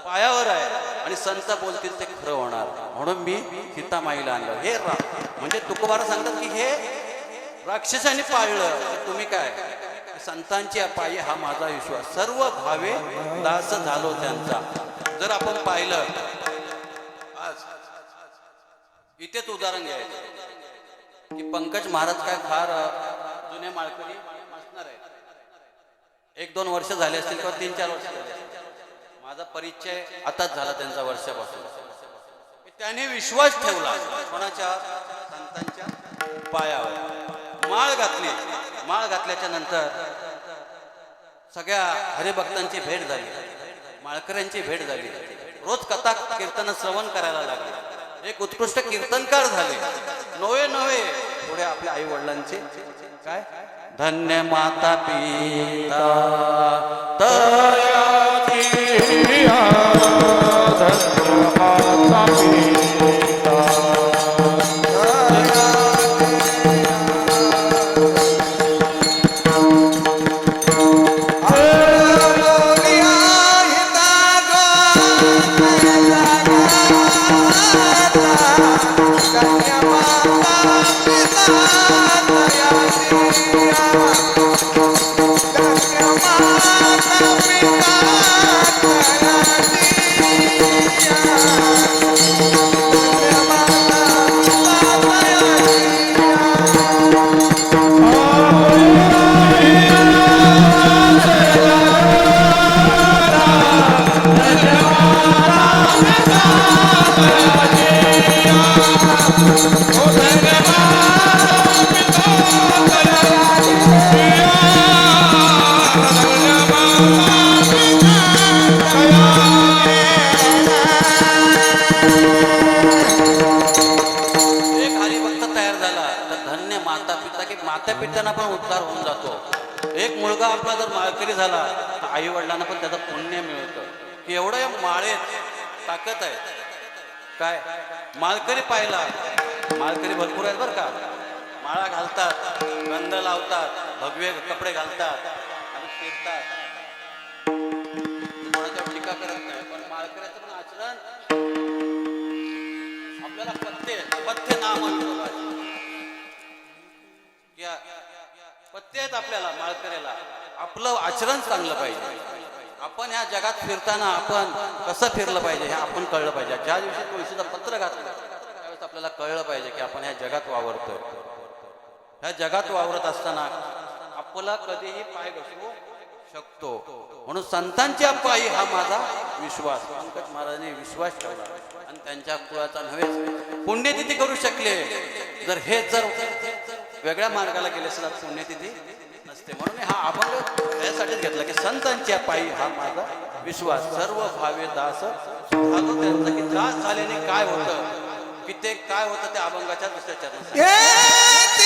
पायावर आहे आणि संत बोलतील ते खरं होणार. म्हणून मी सीतामाईला आणलं. हे म्हणजे तुकोबारा सांगतात की हे राक्षसांनी पाळलं तर तुम्ही काय? संतांची पायी हा माझा विश्वास, सर्व भावे दास झालो त्यांचा. जर आपण पाहिलं आज इथेच उदाहरण घ्यायचं की पंकज महाराज काय फार जुने माळकरी असणार आहे. 1-2 वर्ष झाले असतील किंवा 3-4 वर्ष झाले. माझा परिचय आताच झाला त्यांचा वर्षापासून. त्याने विश्वास ठेवला कोणाच्या? संतांच्या पायावर. माळ घातली. माळ घातल्याच्या नंतर सगळ्या हरिभक्तांची भेट झाली, माळकऱ्यांची भेट झाली. रोज कथा कीर्तन श्रवण करायला लागले. एक उत्कृष्ट कीर्तनकार झाले. नवे पुढे आपल्या आई वडिलांचे काय धन्य माता पिता कुटुंबांना पण उद्धार होऊन जातो. एक मुलगा आपला जर माळकरी झाला तर आई वडिलांना पण त्याचं पुण्य मिळतं की एवढं या माळेत ताकद आहे. काय माळकरी पाहिला, माळकरी भरपूर आहेत बरं का. माळा घालतात, गंध लावतात, भगवे कपडे घालतात आणि फिरतात. कोणाच्यावर टीका करत नाही, पण माळकऱ्याचं पण आचरण आपल्याला पथ्य नाम पथ्य आहेत आपल्याला. माळकऱ्याला आपलं आचरण चांगलं पाहिजे. आपण ह्या जगात फिरताना आपण कसं फिरलं पाहिजे हे आपण कळलं पाहिजे. ज्या दिवशी तुळशीचं पत्र घातलं त्यावेळेस आपल्याला कळलं पाहिजे की आपण ह्या जगात वावरतोय. ह्या जगात वावरत असताना आपला कधीही पाय घसरू शकतो. म्हणून संतांच्या पायी हा माझा विश्वास. पंकज महाराजांनी विश्वास ठेवला आणि त्यांच्या कुळाचा नव्हे पुण्यतिथी करू शकले. जर हे जर वेगळ्या मार्गाला गेले असतात पुण्यतिथी नसते. म्हणून हा अभंग यासाठीच घेतला की संतांच्या पायी हा माझा विश्वास. सर्व भावे दास झालो त्यांचा की दास झाल्याने काय होतं की ते काय होतं ते अभंगाच्या दुसऱ्या चरणात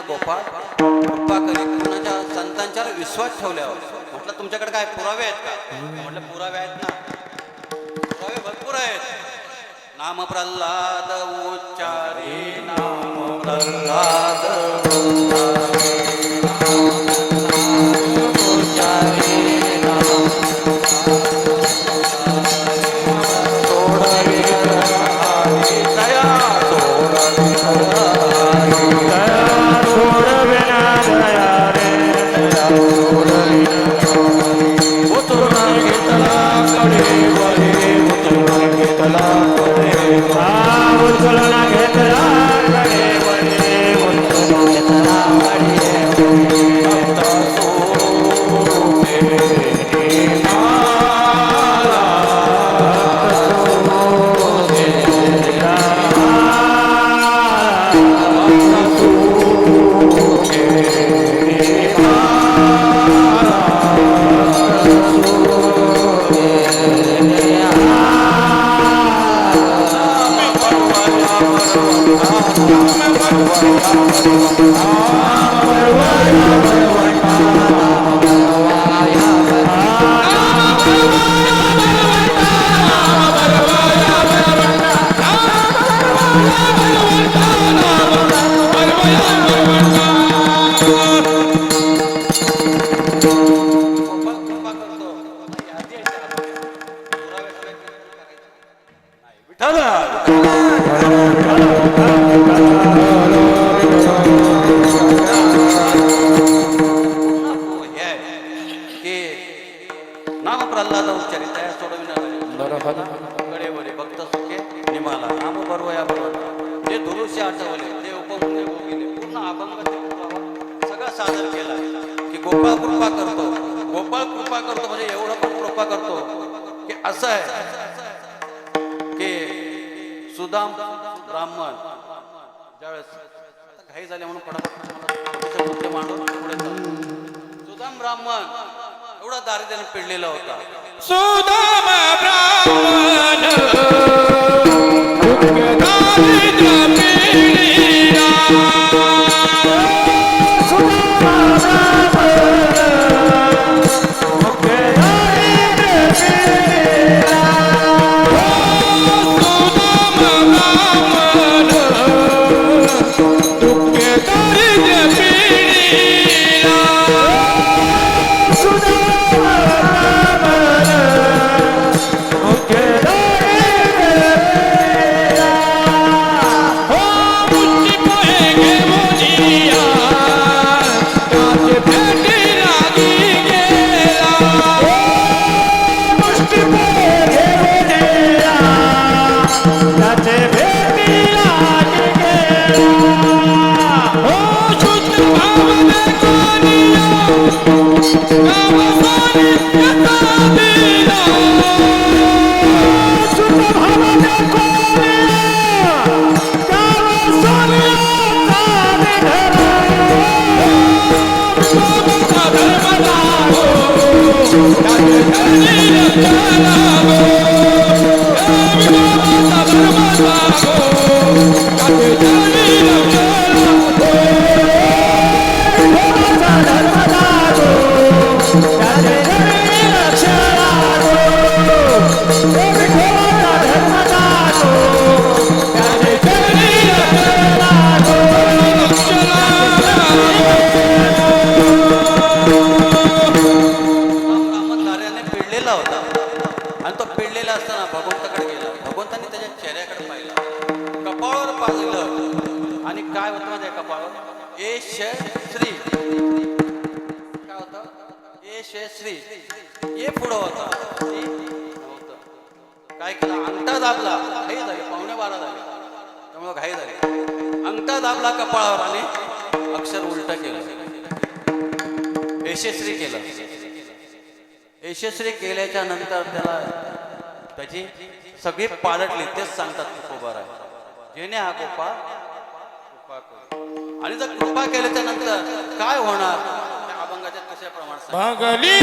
गोपाळ कृपा करी. कुणाच्या संतांच्यावर विश्वास ठेवल्यावर म्हटलं तुमच्याकडे काय पुरावे आहेत का? म्हटलं पुरावे आहेत ना, पुरावे भरपूर आहेत. नाम प्रल्हाद उच्चारी, नाम प्रल्हाद घेतला सादर केला की गोपाळ कृपा करतो. गोपाळ कृपा करतो म्हणजे एवढं पण कृपा करतो की असं आहे की सुदाम ब्राह्मण ज्यावेळेस घाई झाले म्हणून पटापट मुद्दे मांडून पुढे चालतो. सुदाम ब्राह्मण एवढा दारिद्र्याने पिडलेला होता. सुदाम ब्राह्मण दुःख दारिद्र्य पीडिला. सुदाम ब्राह्मण दुःख दारिद्र्य पीडिला. सुदाम ब्राह्मण दुःख दारिद्र्य पीडिला. श्री ये पुढं होता काय केलं अंगठा दाबला. घाई झाली, 11:15 झाले त्यामुळे घाई झाली. अंगठा दाबला कपाळावर आणि अक्षर उलट केलं. यशस्वी केलं. यशस्वी केल्याच्या नंतर त्याला त्याची सगळी पालटली. तेच सांगतात तुकोबार आहे जेणे हा गोपाळ कृपा करू. आणि जर कृपा केल्याच्या नंतर काय होणार त्या अभंगाच्या कशाप्रमाणे भागली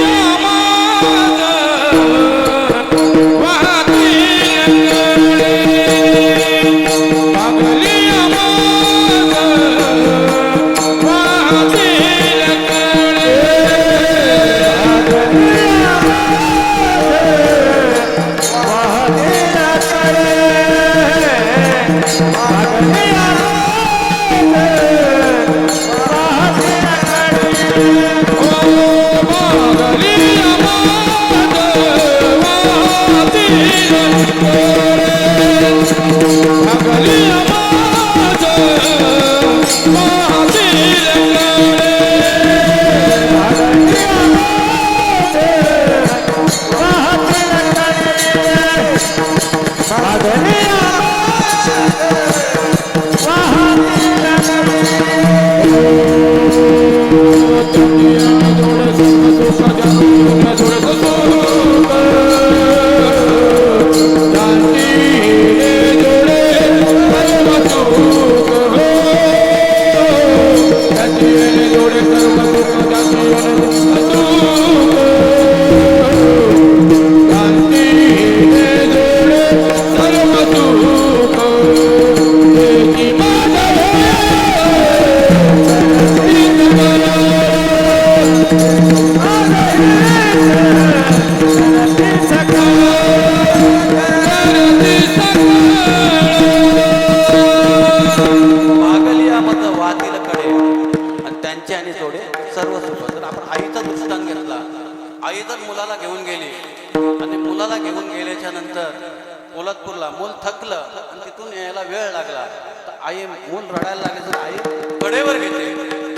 पोलादपूरला मूल थकलं आणि तिथून यायला वेळ लागला तर आई मूल रडायला लागले तर आई कडेवर घेते.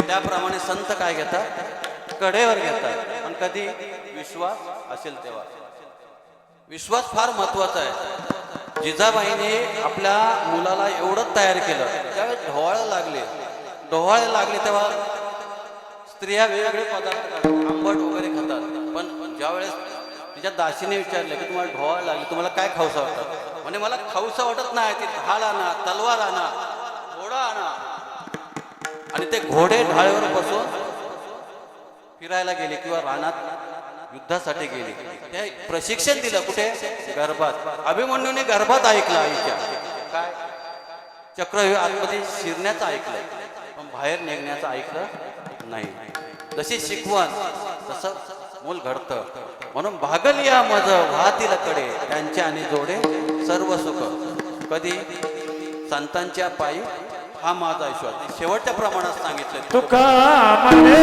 त्याप्रमाणे संत काय घेतात कडेवर घेतात. आणि कधी विश्वास असेल तेव्हा. विश्वास फार महत्वाचा आहे. जिजाबाईने आपल्या मुलाला एवढं तयार केलं त्यावेळेस डोहाळे लागले तेव्हा स्त्रिया वेगवेगळे पदार्थ खातात, आंबट वगैरे खातात, पण ज्या वेळेस तिच्या दासीने विचारलं की तुम्हाला ढोवायला लागले, तुम्हाला काय खाऊसं वाटतं? म्हणे मला खाऊसं वाटत नाही, ती ढाल आणा, तलवार आणा, घोडा आणा. आणि ते घोडे ढाळीवर बसून फिरायला गेले किंवा रानात युद्धासाठी गेले. ते प्रशिक्षण दिलं कुठे? गर्भात. अभिमन्यूने गर्भात ऐकलं आईच्या. काय? चक्रव्यूह आतमध्ये शिरण्याचं ऐकलं, पण बाहेर निघण्याचं ऐकलं नाही. जशी शिकवण तसं मूल घडतं. म्हणून भागल या मज वाहतील कडे, त्यांच्या आणि जोडे सर्व सुख. कधी? संतांच्या पायी. हा माझा विश्वास. शेवटच्या प्रमाणात सांगितलं तुका म्हणे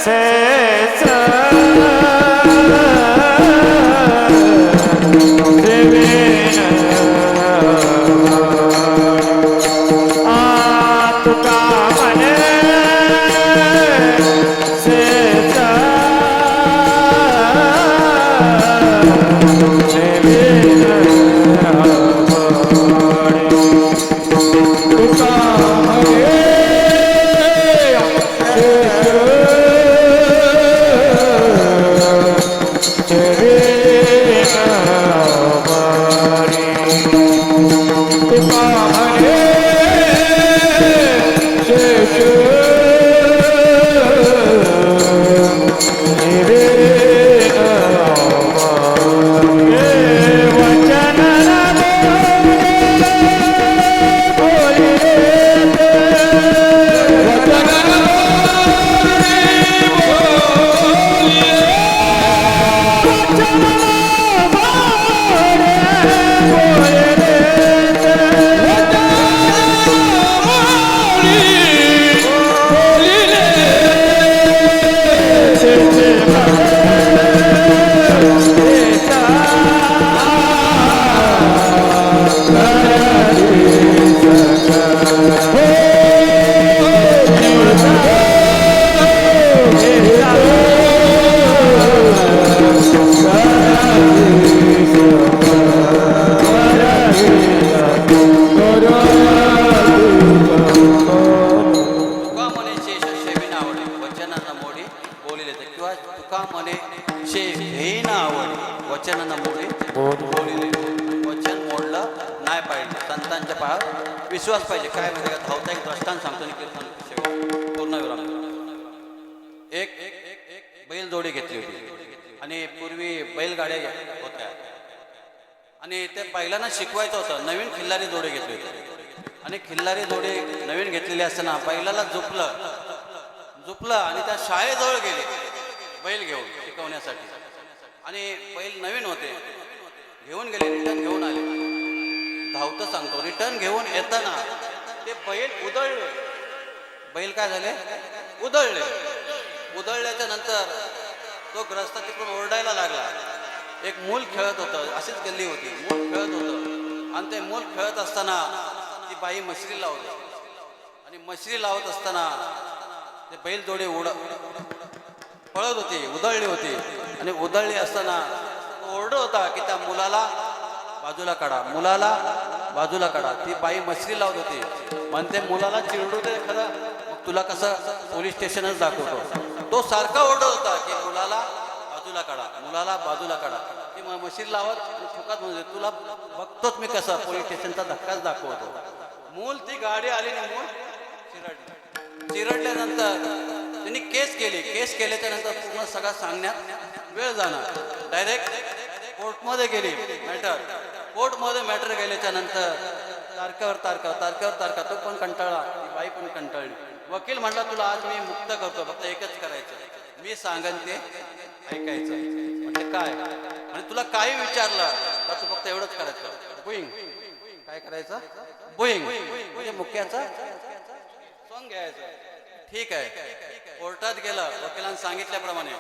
सेच देवेन तुका म्हणे सेच देवेन तुका म्हणे विश्वास पाहिजे. काय म्हणजे का धावता एक दृष्टांत सांगतो आणि कीर्तन पूर्णविराम. एक बैल जोडी घेतली होती आणि पूर्वी बैलगाड्या होत्या आणि त्या बैलांना शिकवायचं होतं. नवीन खिल्लारी जोडे घेतली होती आणि खिल्लारी जोडे नवीन घेतलेली असताना बैलाला झुपलं आणि त्या शाळेजवळ गेले बैल घेऊन शिकवण्यासाठी. आणि बैल नवीन होते, घेऊन गेले, रिटर्न घेऊन आले. धावतं सांगतो, रिटर्न घेऊन येताना ते बैल उधळले. बैल काय झाले? उधळल्याच्या नंतर तो ग्रस्त तिकडून ओरडायला लागला. एक मूल खेळत होतं, अशीच गल्ली होती, मूल खेळत होतं आणि ते मूल खेळत असताना ती बाई मशरी लावली आणि मशरी लावत असताना ते बैल जोडे पळत होती, उधळली होती आणि उधळली असताना ओरडत होता की त्या मुलाला बाजूला काढा, मुलाला बाजूला काढा. ती बाई मछली लावत होती. म्हणते मुलाला चिरडू दे खरं, मग तुला कसं पोलीस स्टेशनच दाखवतो. तो सारखा ओरडत होता की मुलाला बाजूला काढा, मुलाला बाजूला काढा. ती मछली लावत चुकात म्हणजे तुला बघतोच मी कसं पोलीस स्टेशनचा धक्काच दाखवतो. मूल ती गाडी आली आणि मूल चिरडल्यानंतर त्यांनी केस केल्याच्या नंतर पूर्ण सगळं सांगण्यात वेळ जाणार. डायरेक्ट कोर्टमध्ये गेली मॅटर. कोर्टमध्ये मॅटर गेल्याच्या नंतर तारकावर तो पण कंटाळला, ती बाई पण कंटाळली. वकील म्हटला तुला आज मी मुक्त करतो, फक्त एकच करायचं, मी सांगन ते ऐकायचं. म्हणजे काय? आणि तुला काही विचारलं तर तू फक्त एवढंच करायचं, बुईंग. काय करायचं? बुईंग म्हणजे मुक्याचा सॉंग घ्यायचं. ठीक आहे. कोर्टात गेलं, वकिलांनी सांगितल्याप्रमाणे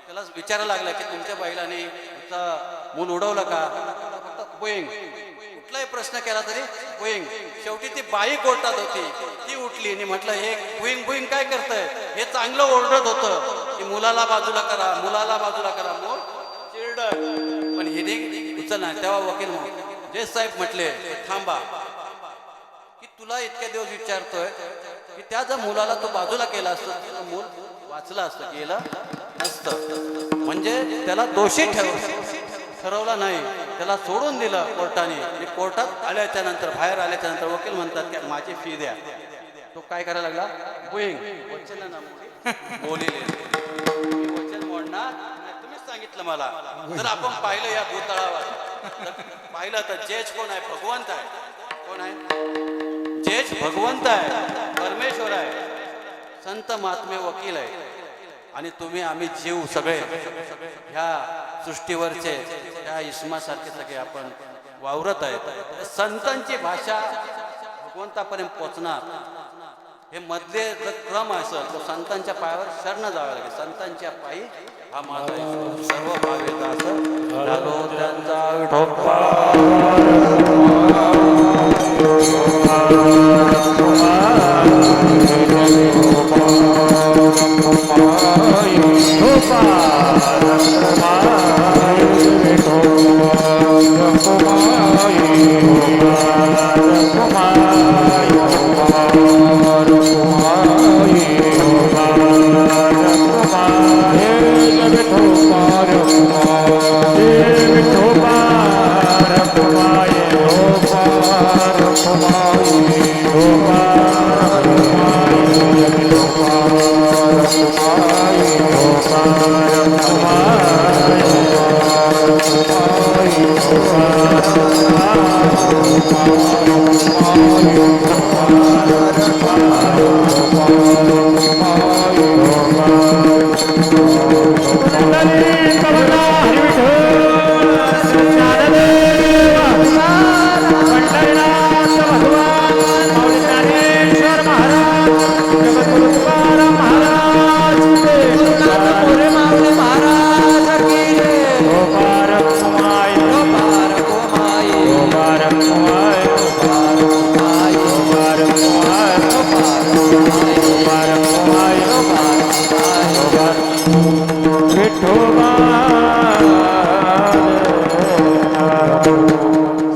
त्याला विचारायला लागला की तुमच्या बैलाने तुमचं मूल उडवलं का? फक्त बुईंग. कुठलाही प्रश्न केला तरी बुईंग. शेवटी ती बाई कोर्टात होती, ती उठली आणि म्हटलं हे बुईंग काय करतंय? हे चांगलं ओरडत होतं की मुलाला बाजूला करा, मुलाला बाजूला करा. मूल चिरडत पण हिने उचलला. तेव्हा वकील जज साहेब म्हटले थांबा, की तुला इतक्या दिवस विचारतोय की त्या जर मुलाला तो बाजूला केला असतं तर मूल वाचलं असतं, गेलं नसतं. म्हणजे त्याला दोषी ठरवला नाही, त्याला सोडून दिलं कोर्टाने. आणि कोर्टात आल्याच्या नंतर, बाहेर आल्याच्या नंतर वकील म्हणतात की माझी फी द्या. तो काय करायला लागला? बुईंग बोलिले वचन मोडणार तुम्हीच सांगितलं मला. जर आपण पाहिलं या भूतळावर, पाहिलं तर जज कोण आहे? भगवंत आहे. कोण आहे? जज भगवंत आहे, परमेश्वर आहे, संत महात्मे वकील आहे. आणि तुम्ही आम्ही जीव सगळे ह्या सृष्टीवरचे ह्या इस्मासारखे सगळे आपण वावरत आहेत. संतांची भाषा भगवंतापर्यंत पोचणार हे मधले जर क्रम असेल तर संतांच्या पायावर शरण जावं लागेल. संतांच्या पायी हा माझा सर्व भावेत असं झालो त्यांचा विठोबा.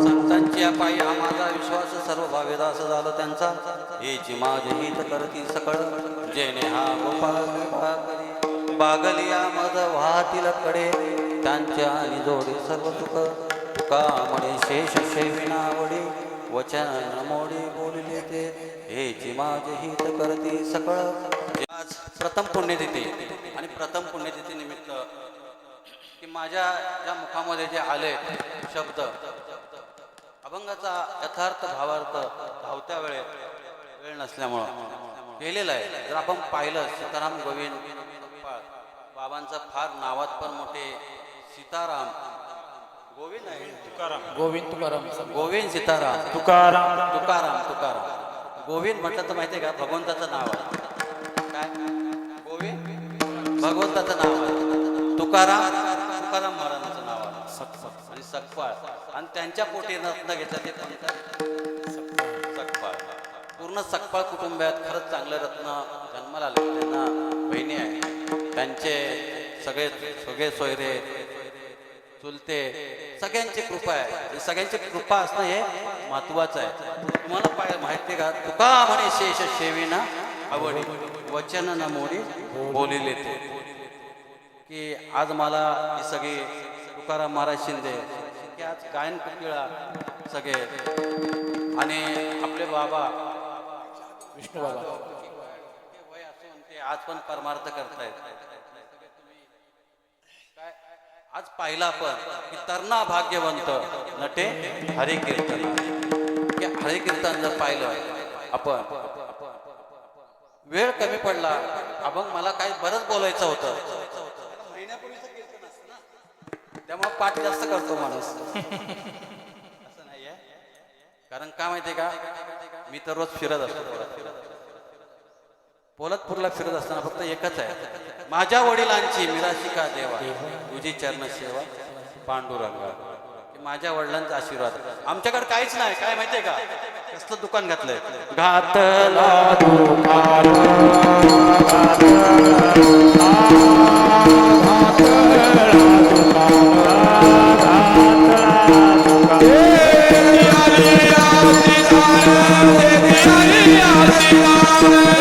संतांची पायी हा माझा विश्वास सर्व भावेदा असं झालं त्यांचा. हे माझे हित करती सकळ जेणे हा गोपाळ बागलिया मध वाहतील कडे त्यांच्या आणि जोडे सर्व सुख तुका म्हणे शेष शेविनावडी वचन मोडी बोलले ते. हे माझे हित करती सकळ. आज प्रथम पुण्यतिथी आणि प्रथम पुण्यतिथी निमित्त की माझ्या ज्या मुखामध्ये जे आले शब्द अभंगाचा यथार्थ भावार्थ धावत्या वेळ नसल्यामुळं केलेला आहे. जर आपण पाहिलं सीताराम गोविंद बाबांचं फार नावात पण मोठे सीताराम गोविंद आहे. गोविंद तुकाराम गोविंद सीताराम तुकाराम गोविंद म्हटलं तर माहितीये का भगवंताचं नाव आहे. काय गोविंद भगवंताचं नाव आहे. तुकाराम महाराजांचं नाव आहे. आणि सकपाळ आणि त्यांच्या पोटी रत्न घेतलं ते म्हणतात सकपाळ. पूर्ण सकपाळ कुटुंबात खरंच चांगलं रत्न जन्माला आले. त्यांना बहिणी आहे, त्यांचे सगळे सोयरे चुलते सगळ्यांची कृपा आहे. सगळ्यांची कृपा असणं हे महत्वाचं आहे. तुम्हाला माहिती का? तुका म्हणे शेष शेविना आवडी वचन न मोडी बोलिले ते. की आज मला ही सगळी तुकाराम महाराज शिंदे की आज गायन कुकिळा सगळे आणि आपले बाबा विष्णू बाबा वय असून ते आज पण परमार्थ करतायत. काय आज पाहिला आपण की तरणा भाग्यवंत नटे हरिकीर्तन. की हरिकीर्तन जर पाहिलं आपण, वेळ कमी पडला अभंग मला काही बरंच बोलायचं होतं. त्यामुळे पाठ जास्त करतो माणूस. असं नाहीये. कारण का माहितीये का, मी तर रोज फिरत असतो. पोलतपूरला फिरत असताना फक्त एकच आहे, माझ्या वडिलांची मिराशिका देवा तुझी चरण सेवा पांडुरंगा. माझ्या वडिलांचा आशीर्वाद. आमच्याकडे काहीच नाही. काय माहितीये का, कसलं दुकान घातलंय, घातला दुकान Yeah.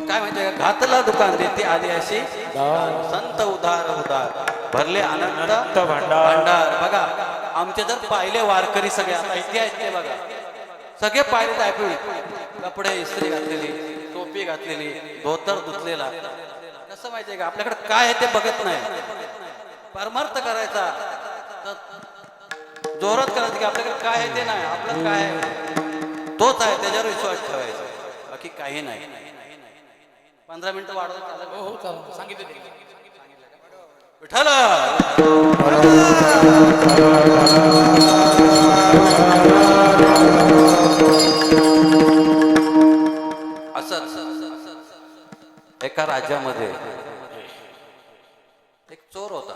काय माहितीये का, घातला दुकान देते आली अशी संत उधार उधार भरले आनंद भांडार. बघा आमचे जर पाहिले वारकरी सगळे आता इथे आहेत ते बघा, सगळे पाहिले ऐकून कपडे इस्त्री घातलेली, टोपी घातलेली, धोतर धुतलेला. कसं माहितीये का, आपल्याकडे काय आहे ते बघत नाही. परमार्थ करायचा तर जोरात करायचं की आपल्याकडे काय आहे ते नाही, आपलं काय आहे तोच आहे, त्याच्यावर विश्वास ठेवायचा, बाकी काही नाही. 15 मिनिटं वाढवत चालत. हो हो चालेल, सांगितलं ते. विठ्ठल असंच एका राज्यामध्ये एक चोर होता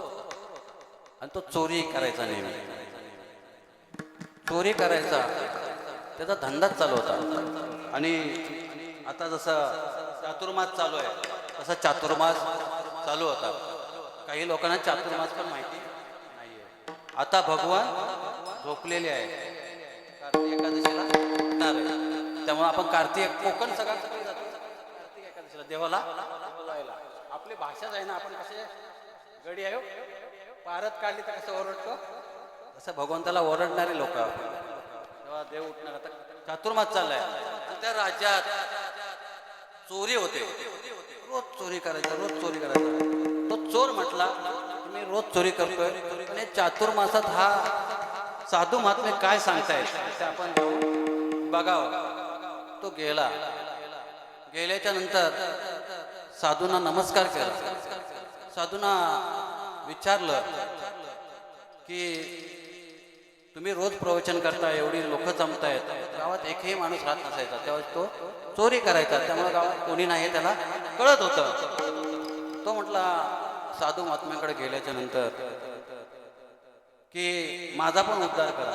आणि तो चोरी करायचा, नेहमी चोरी करायचा, त्याचा धंदाच चालू होता. आणि आता जसं चातुर्मास चालू आहे तसा चातुर्मास चालू होता. काही लोकांना चातुर्मास पण माहिती नाहीये. आता भगवान झोपलेले आहे, कार्तिक एकादशीला उठणार आहे, त्यामुळे आपण कार्तिक कोकण सगळं जातो कार्तिक एकादशीला देवाला बोलायला. आपली भाषाच आहे ना, आपण कसे गडी आहे पारत काढली तर कसं ओरडतो, तसं भगवंताला ओरडणारे लोक तेव्हा देव उठणार. आता चातुर्मास चाललाय, त्या राज्यात चोरी होते, रोज चोरी करायचा, रोज चोरी करायचा. तो चोर म्हटला मी रोज चोरी करतोय, आणि चातुर्मासात हा साधू महात्मे काय सांगतायत ते आपण बघावं. तो गेला, गेल्याच्या नंतर साधूंना नमस्कार केला. साधूंना विचारलं की तुम्ही रोज प्रवचन करता, एवढी लोक जमतायत, गावात एकही माणूस राहत नसायचा, तेव्हा तो चोरी करायचा, त्यामुळे गावात कोणी नाही त्याला कळत होतं. तो म्हटला साधू महात्म्याकडे गेल्याच्या नंतर की माझा पण उद्धार करा.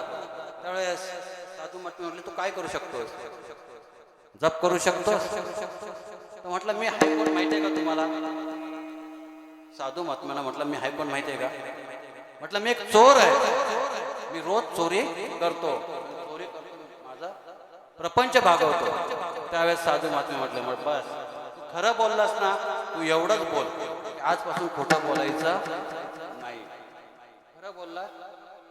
त्यावेळेस साधू महात्मे म्हटले तू काय करू शकतोस, जप करू शकतोस. तो म्हटलं मी हाय कोण माहिती आहे का तुम्हाला. साधू महात्म्याला म्हटलं मी हाय कोण माहिती आहे का. म्हटलं मी एक चोर आहे, मी रोज चोरी करतो, चोरी करतो, माझा प्रपंच भागवतो. त्यावेळेस साधू महात्मे म्हटले मग बस खरं बोललास ना, तू एवढंच बोल, आजपासून खोटं बोलायचं नाही. खरं बोलला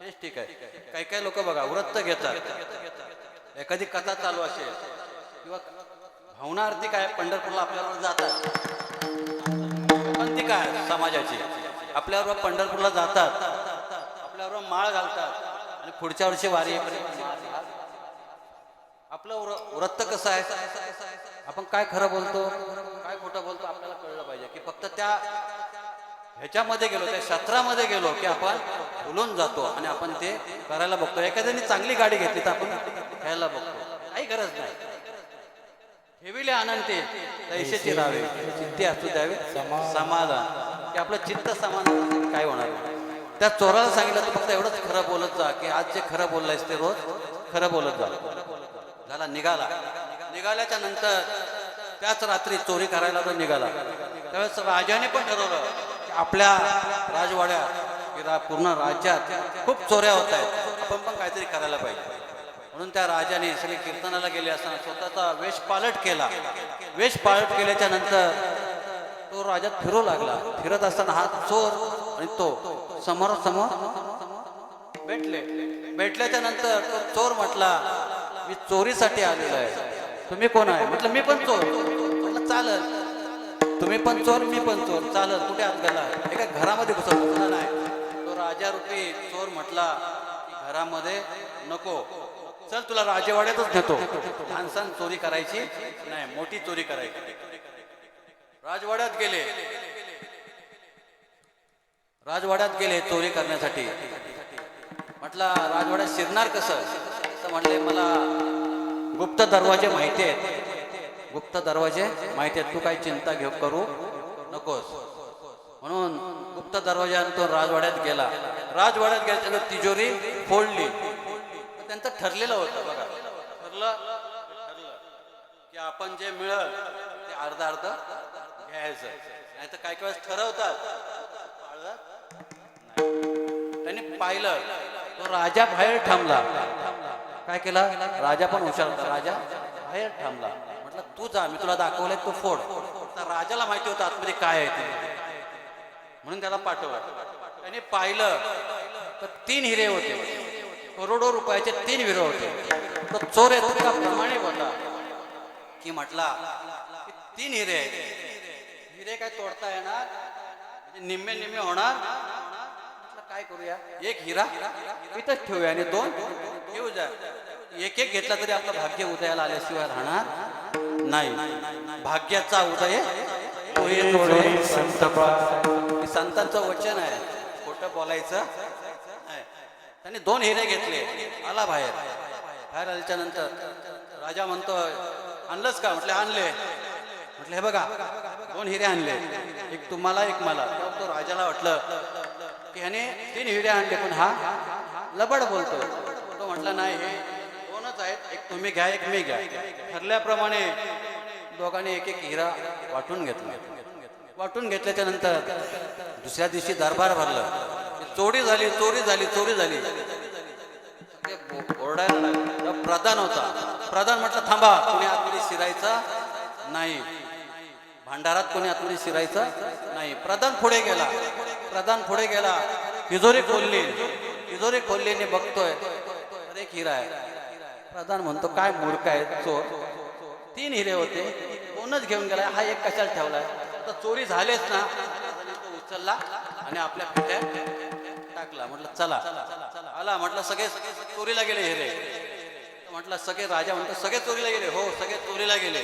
हेच ठीक आहे. काही काही लोक बघा व्रत घेतात, एखादी कथा चालू असेल किंवा भावना आरती काय पंढरपूरला आपल्याबरोबर जातात, पण ती काय समाजाची आपल्याबरोबर पंढरपूरला जातात, आपल्याबरोबर माळ घालतात आणि पुढच्या वर्षी वारी. आपलं व्रत कसं आहे, आपण काय खरं बोलतो काय खोटं बोलतो आपल्याला कळलं पाहिजे. की फक्त त्या ह्याच्यामध्ये गेलो, त्या शास्त्रामध्ये गेलो की आपण भुलून जातो आणि आपण ते करायला बघतो. एखाद्याने चांगली गाडी घेतली तर आपण घ्यायला बघतो, काही गरज नाही. ठेविले आनंदी तैसेची राहावे, चित्ती असू द्यावे समाधान, की आपलं चित्त समाधान काय होणार. त्या चोराला सांगितलं तर फक्त एवढंच खरं बोलत जा की आज जे खरं बोललायस ते रोज खरं बोलत जा. झाला, निघाला. निघाल्याच्या नंतर त्याच रात्री चोरी करायला तो निघाला. त्यावेळेस राजाने पण ठरवलं की आपल्या राजवाड्यात पूर्ण राज्यात खूप चोऱ्या होत आहेत, आपण पण काहीतरी करायला पाहिजे. म्हणून त्या राजाने सगळे कीर्तनाला गेले असताना स्वतःचा वेश पालट केला. वेश पालट केल्याच्या नंतर तो राज्यात फिरू लागला. फिरत असताना हा चोर आणि तो समोरासमोर भेटल्याच्या नंतर तो चोर म्हटला मी चोरीसाठी आलेलो आहे, तुम्ही कोण आहे. म्हटलं मी पण चोर. म्हटलं चालल, तुम्ही पण चोर मी पण चोर, चालल. कुठे आत गेला, एका घरामध्ये घुसला नाही. तो राजा रूपी चोर म्हटला घरामध्ये नको, चल तुला राजवाड्यातच नेतो. लहान सहान चोरी करायची नाही, मोठी चोरी करायची. राजवाड्यात गेले, राजवाड्यात गेले चोरी करण्यासाठी. म्हटलं राजवाड्यात शिरणार कसं, तर म्हणले मला गुप्त दरवाजे माहिती आहेत, गुप्त दरवाजे माहिती आहेत, तू काही चिंता घेऊ करू नकोस. म्हणून गुप्त दरवाजातून राजवाड्यात गेला. राजवाड्यात गेल्यानंतर तिजोरी फोडली. त्यांचं ठरलेलं होतं बघा, ठरलं की आपण जे मिळेल ते अर्ध अर्ध घ्यायचं. नाही तर काही वेळेस ठरवतात, त्यांनी पाहिलं तो राजा बाहेर थांबला. काय केला, राजा पण हुशार होता, राजा बाहेर थांबला. म्हटलं तू जा, मी तुला दाखवलंय, तू फोड. तर राजाला माहिती होतं आतमध्ये काय आहे ते, म्हणून त्याला पाठवलं. त्याने पाहिलं तर 3 हिरे होते, करोडो रुपयाचे 3 हिरे होते. तो चोर इतका प्रमाणिक होता की म्हटला 3 हिरे आहेत, हिरे काय तोडता येणार, निम्मे निम्मे होणार. काय करूया, एक हिरा इथंच ठेवूया आणि 2 घेऊ जा. एक एक घेतला तरी आपलं भाग्य उदयाला आल्याशिवाय राहणार नाही. भाग्याचा उदय संतांचं वचन आहे, खोटं बोलायचं नाही. त्यांनी 2 हिरे घेतले. आला बाहेर. बाहेर आल्याच्या नंतर राजा म्हणतो आणलंच का, म्हटले आणले. म्हटलं हे बघा 2 हिरे आणले, एक तुम्हाला एक मला. तो राजाला वाटलं की ह्याने 3 हिरे आणले, पण हा लबड बोलतो. तो म्हटला नाही, हे 2च आहेत, एक तुम्ही घ्या एक मी घ्या. ठरल्याप्रमाणे दोघांनी एक एक हिरा वाटून घेतला. वाटून घेतल्याच्या नंतर दुसऱ्या दिवशी दरबार भरलं. चोरी झाली, चोरी झाली, चोरी झाली. ओरडायला लागला. प्रधान होता. प्रधान म्हटलं थांबा, कोणी आतमध्ये शिरायचं नाही, भांडारात कोणी आतमध्ये शिरायचं नाही. प्रधान पुढे गेला. प्रधान पुढे गेला, तिजोरी खोलली. तिजोरी खोललीने बघतोय तर एक हिरा आहे. प्रधान म्हणतो काय मूर्ख आहे चोर, 3 हिरे होते, 2च घेऊन गेलाय, हा एक कशाला ठेवलाय. आता चोरी झालेच ना. तो उचलला आणि आपल्या पिठ्यात टाकला. म्हटलं चला. आला. म्हटलं सगळे चोरीला गेले हिरे. म्हटलं सगळे, राजा म्हणतो सगळे चोरीला गेले. हो सगळे चोरीला गेले.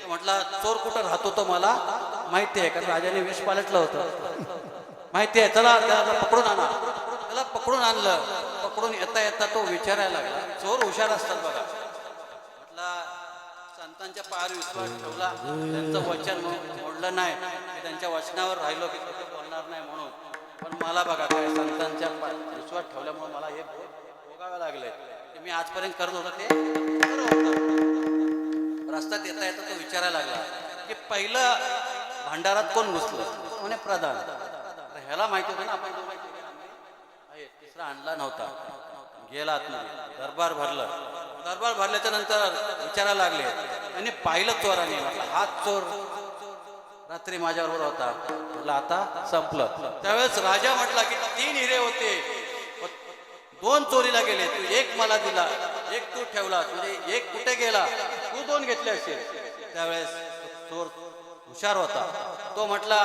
म्हटलं चोर कुठं राहतो तो मला माहिती आहे, कारण राजाने विष पालटलं होतं माहिती आहे. चला त्याला पकडून आणा. त्याला पकडून आणलं. पकडून येता येता तो विचारायला लागला. चोर हुशार असतात बघा. म्हटलं संतांच्या पायावर विश्वास ठेवला, त्यांचं वचन मोडलं नाही, त्यांच्या वचनावर राहिलो की बोलणार नाही म्हणून. पण मला बघा काय संतांच्या विश्वास ठेवल्यामुळे मला हे भोगावं लागलंय. मी आजपर्यंत करत होतो ते खरं होतं. रस्त्यात येता येता तो विचारायला लागला की पहिलं भांडारात कोण घुसलं. म्हणे प्रधान. ह्याला माहिती होतं ना आपण तिसरा आणला नव्हता. गेला आतमध्ये. दरबार भरलं. दरबार भरल्याच्या नंतर विचारायला लागले आणि पाहिलं चोराने. हा चोर रात्री माझ्याबरोबर होता. म्हटलं आता संपलं. त्यावेळेस राजा म्हटला की 3 हिरे होते, 2 चोरीला गेले, तू एक मला दिला, एक तू ठेवला, म्हणजे एक कुठे गेला, तू 2 घेतले असेल. त्यावेळेस चोर हुशार होता. तो म्हटला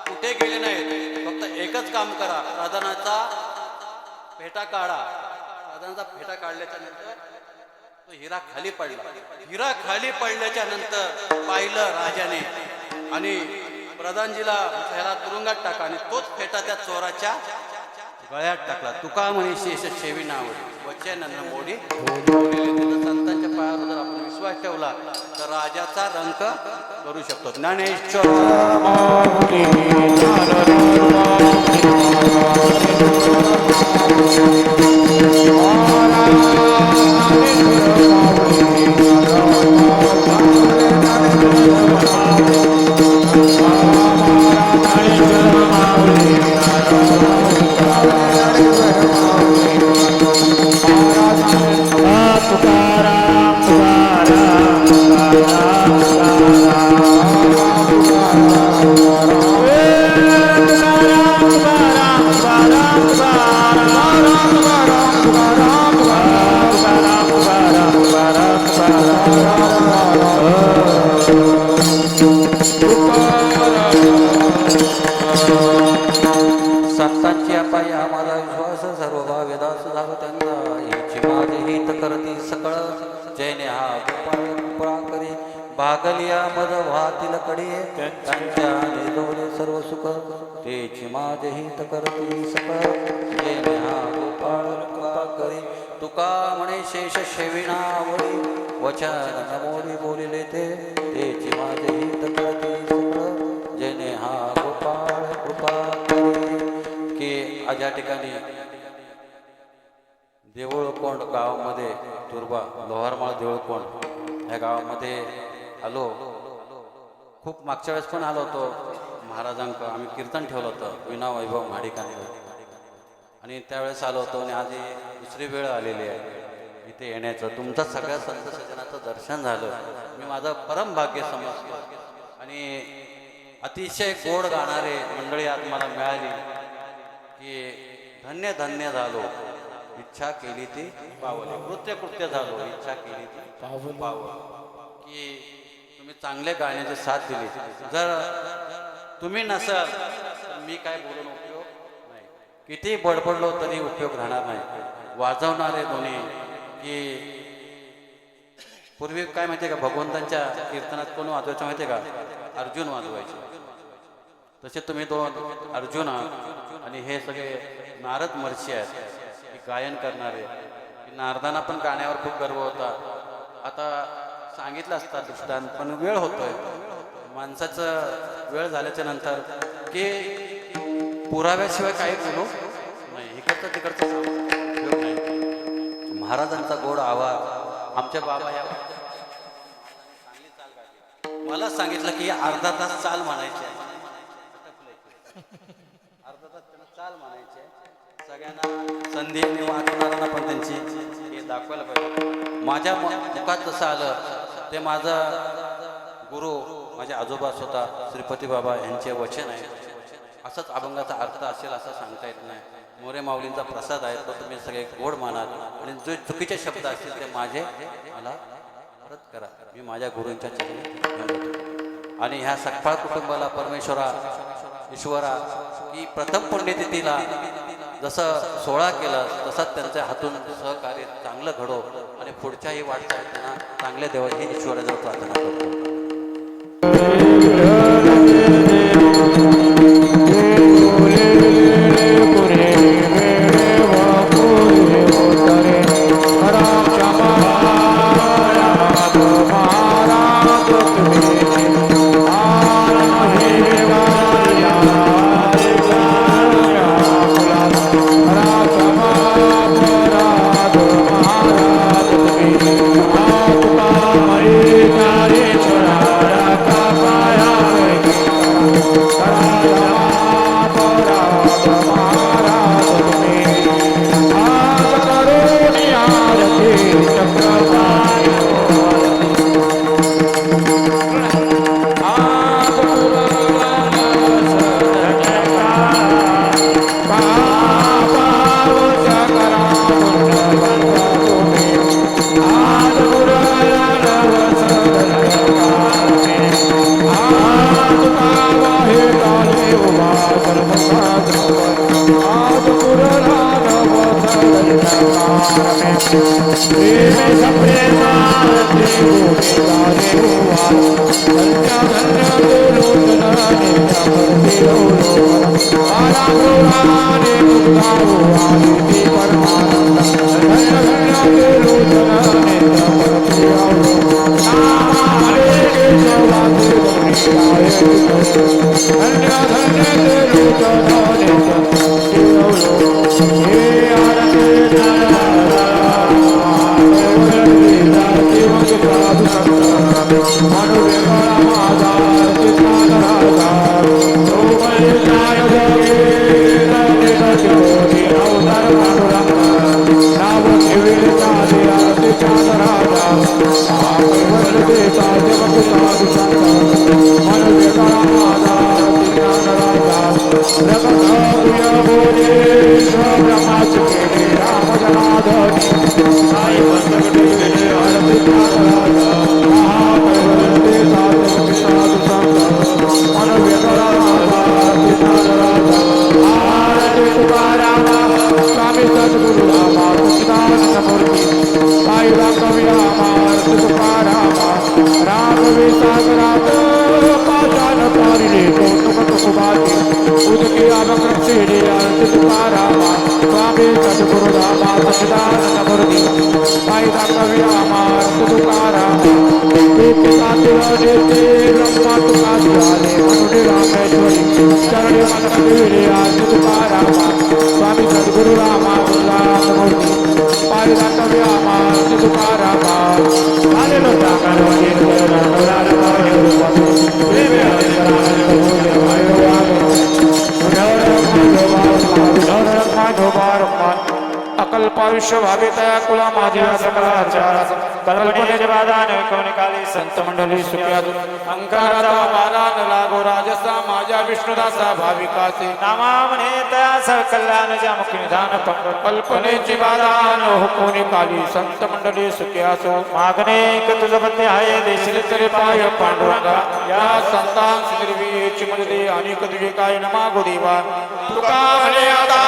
कुठे गेले नाहीत, फक्त एकच काम करा, प्रधानाचा फेटा काढा. प्रधानाचा फेटा काढल्याच्या नंतर तो हिरा खाली पडला. हिरा खाली पडल्याच्या नंतर पाहिलं राजाने आणि प्रधानजीला ह्याला तुरुंगात टाका आणि तोच फेटा त्या चोराच्या गळ्यात टाकला. तुका म्हणे शेष शेवी नावडी वचन मोडी. संतांच्या पायावर जर आपण विश्वास ठेवला तर राजाचा रंक करू शकतो. ज्ञानेश्वर संतांची अपाया माझा विश्वास सर्व वेदास झालो त्यांचा. हेची माझे हित करती सकळ जैने हा गोपाळ कृपा करी. भागलिया मद वाहतील कडे त्यांच्या निलोले सर्व सुख. तेची माझे हित करती सकळ जैने हा गोपाळ कृपा करी. तुका म्हणे शेष शेविणावळी वचन मोडी बोलिले ते तेची माझे हित कळती सकळ जेने हा गोपाळ कृपा करी. की आज या ठिकाणी देऊळकोंड गावामध्ये तुर्बा लोहारमाळ देऊळकोंड या गावामध्ये आलो. खूप मागच्या वेळेस पण आलो होतो. महाराजांक आम्ही कीर्तन ठेवलं होतं विना वैभव म्हाडिकांनी आणि त्यावेळेस आलो होतो. आणि आज ही दुसरी वेळ आलेली आहे इथे येण्याचं. तुमचं सगळ्या संत सज्जनाचं दर्शन झालं. मी माझं परम भाग्य समजतो. आणि अतिशय गोड गाणारे मंडळी आज मला मिळाली की धन्य धन्य झालो. इच्छा केली ती पावले. कृत्य कृत्य झालो. इच्छा केली ती पावल. की तुम्ही चांगले गाण्याची साथ दिली. जर तुम्ही नसाल तर मी काय बोलून उपयोग नाही. किती बडबडलो तरी उपयोग राहणार नाही. वाजवणारे दोन्ही की पूर्वी काय माहिती आहे का भगवंतांच्या कीर्तनात कोण वाजवायचं माहिती आहे का? अर्जुन वाजवायचे. तसे तुम्ही दोन अर्जुन आणि हे सगळे नारद महर्षी आहेत की गायन करणारे. नारदांना पण गाण्यावर खूप गर्व होता. आता सांगितलं असतात दृष्टांत पण वेळ होतोय माणसाचं. वेळ झाल्याच्या नंतर की पुराव्याशिवाय काही बोलू नाही. इकडचं तिकडचं उपयोग नाही. महाराजांचा गोड आवाज आमच्या बाबा या चांगली चाल गायली. मला सांगितलं की अर्धा तास चाल म्हणायची आहे. अर्धा तास त्यांना चाल म्हणायची आहे. सगळ्यांना संधी आणि वाजवणाऱ्यांना पण त्यांची हे दाखवायला पाहिजे. माझ्या मुखात जसं आलं ते माझा गुरु माझे आजोबा स्वतः श्रीपती बाबा यांचे वचन आहे. असंच अभंगाचा अर्थ असेल असं सांगता येत नाही. मोरे माऊलींचा प्रसाद आहे तो तुम्ही सगळे गोड मानाल. आणि जो चुकीचे शब्द असतील ते माझे मला परत करा. मी माझ्या गुरूंच्या चरणी घेऊन जातो. आणि ह्या सकपाळ कुटुंबाला परमेश्वरा ईश्वरा की प्रथम पुण्यतिथीला जसं सोहळा केला तसंच त्यांच्या हातून सहकार्य चांगलं घडो आणि पुढच्याही वाटचाल त्यांना चांगले देव ही ईश्वराजवळ प्रार्थना करतो. Swami Sadguru Rama Satchidananda Murti Sai Dhamma Viraha Martu Tukaram Brahma तुका झाले मनुडे रामेश्वरी चरणी मंदिरे आज तुकाराम स्वामी सद्गुरु रामा मूर्ती पारिजात व्यामा तुकाराम हालेलुया अकल्पायुष्य भावितया कुला माझी सकलाचार कल्पने जवादान कोणी काली संत मंडळी सुख्यादू अंकाराचा मारान लागो राजसा माझ्या विष्णुदासा भाविकाचे नामा म्हणे तया सकल्यान ज्या मुखी निधान पंग कल्पनेची बाधान हो कोणी काली संत मंडळी सुख्यासो मागणे तुझ बंदे आहे देशील तरी पाय पांडुरंगा या संतान निर्वीची मध्ये अनेक तुझे काय न मागो देवा तुका म्हणे आता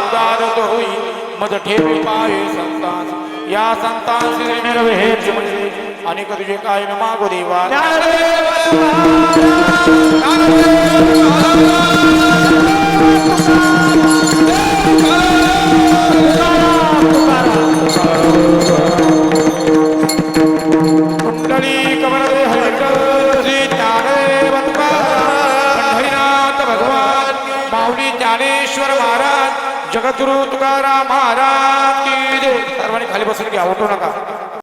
उदारत होई मद ठेवी पाये संतान या संतान श्री निर्वेच म्हणजे अनेक तुझे काय न मागो देवा कुंडली कमल श्री ज्ञानदेव पंढरीनाथ भगवान माऊली ज्ञानेश्वर महाराज जगद्गुरु तुकाराम महाराज की जय. सर्वांनी खाली बसून घ्या, उठू नका.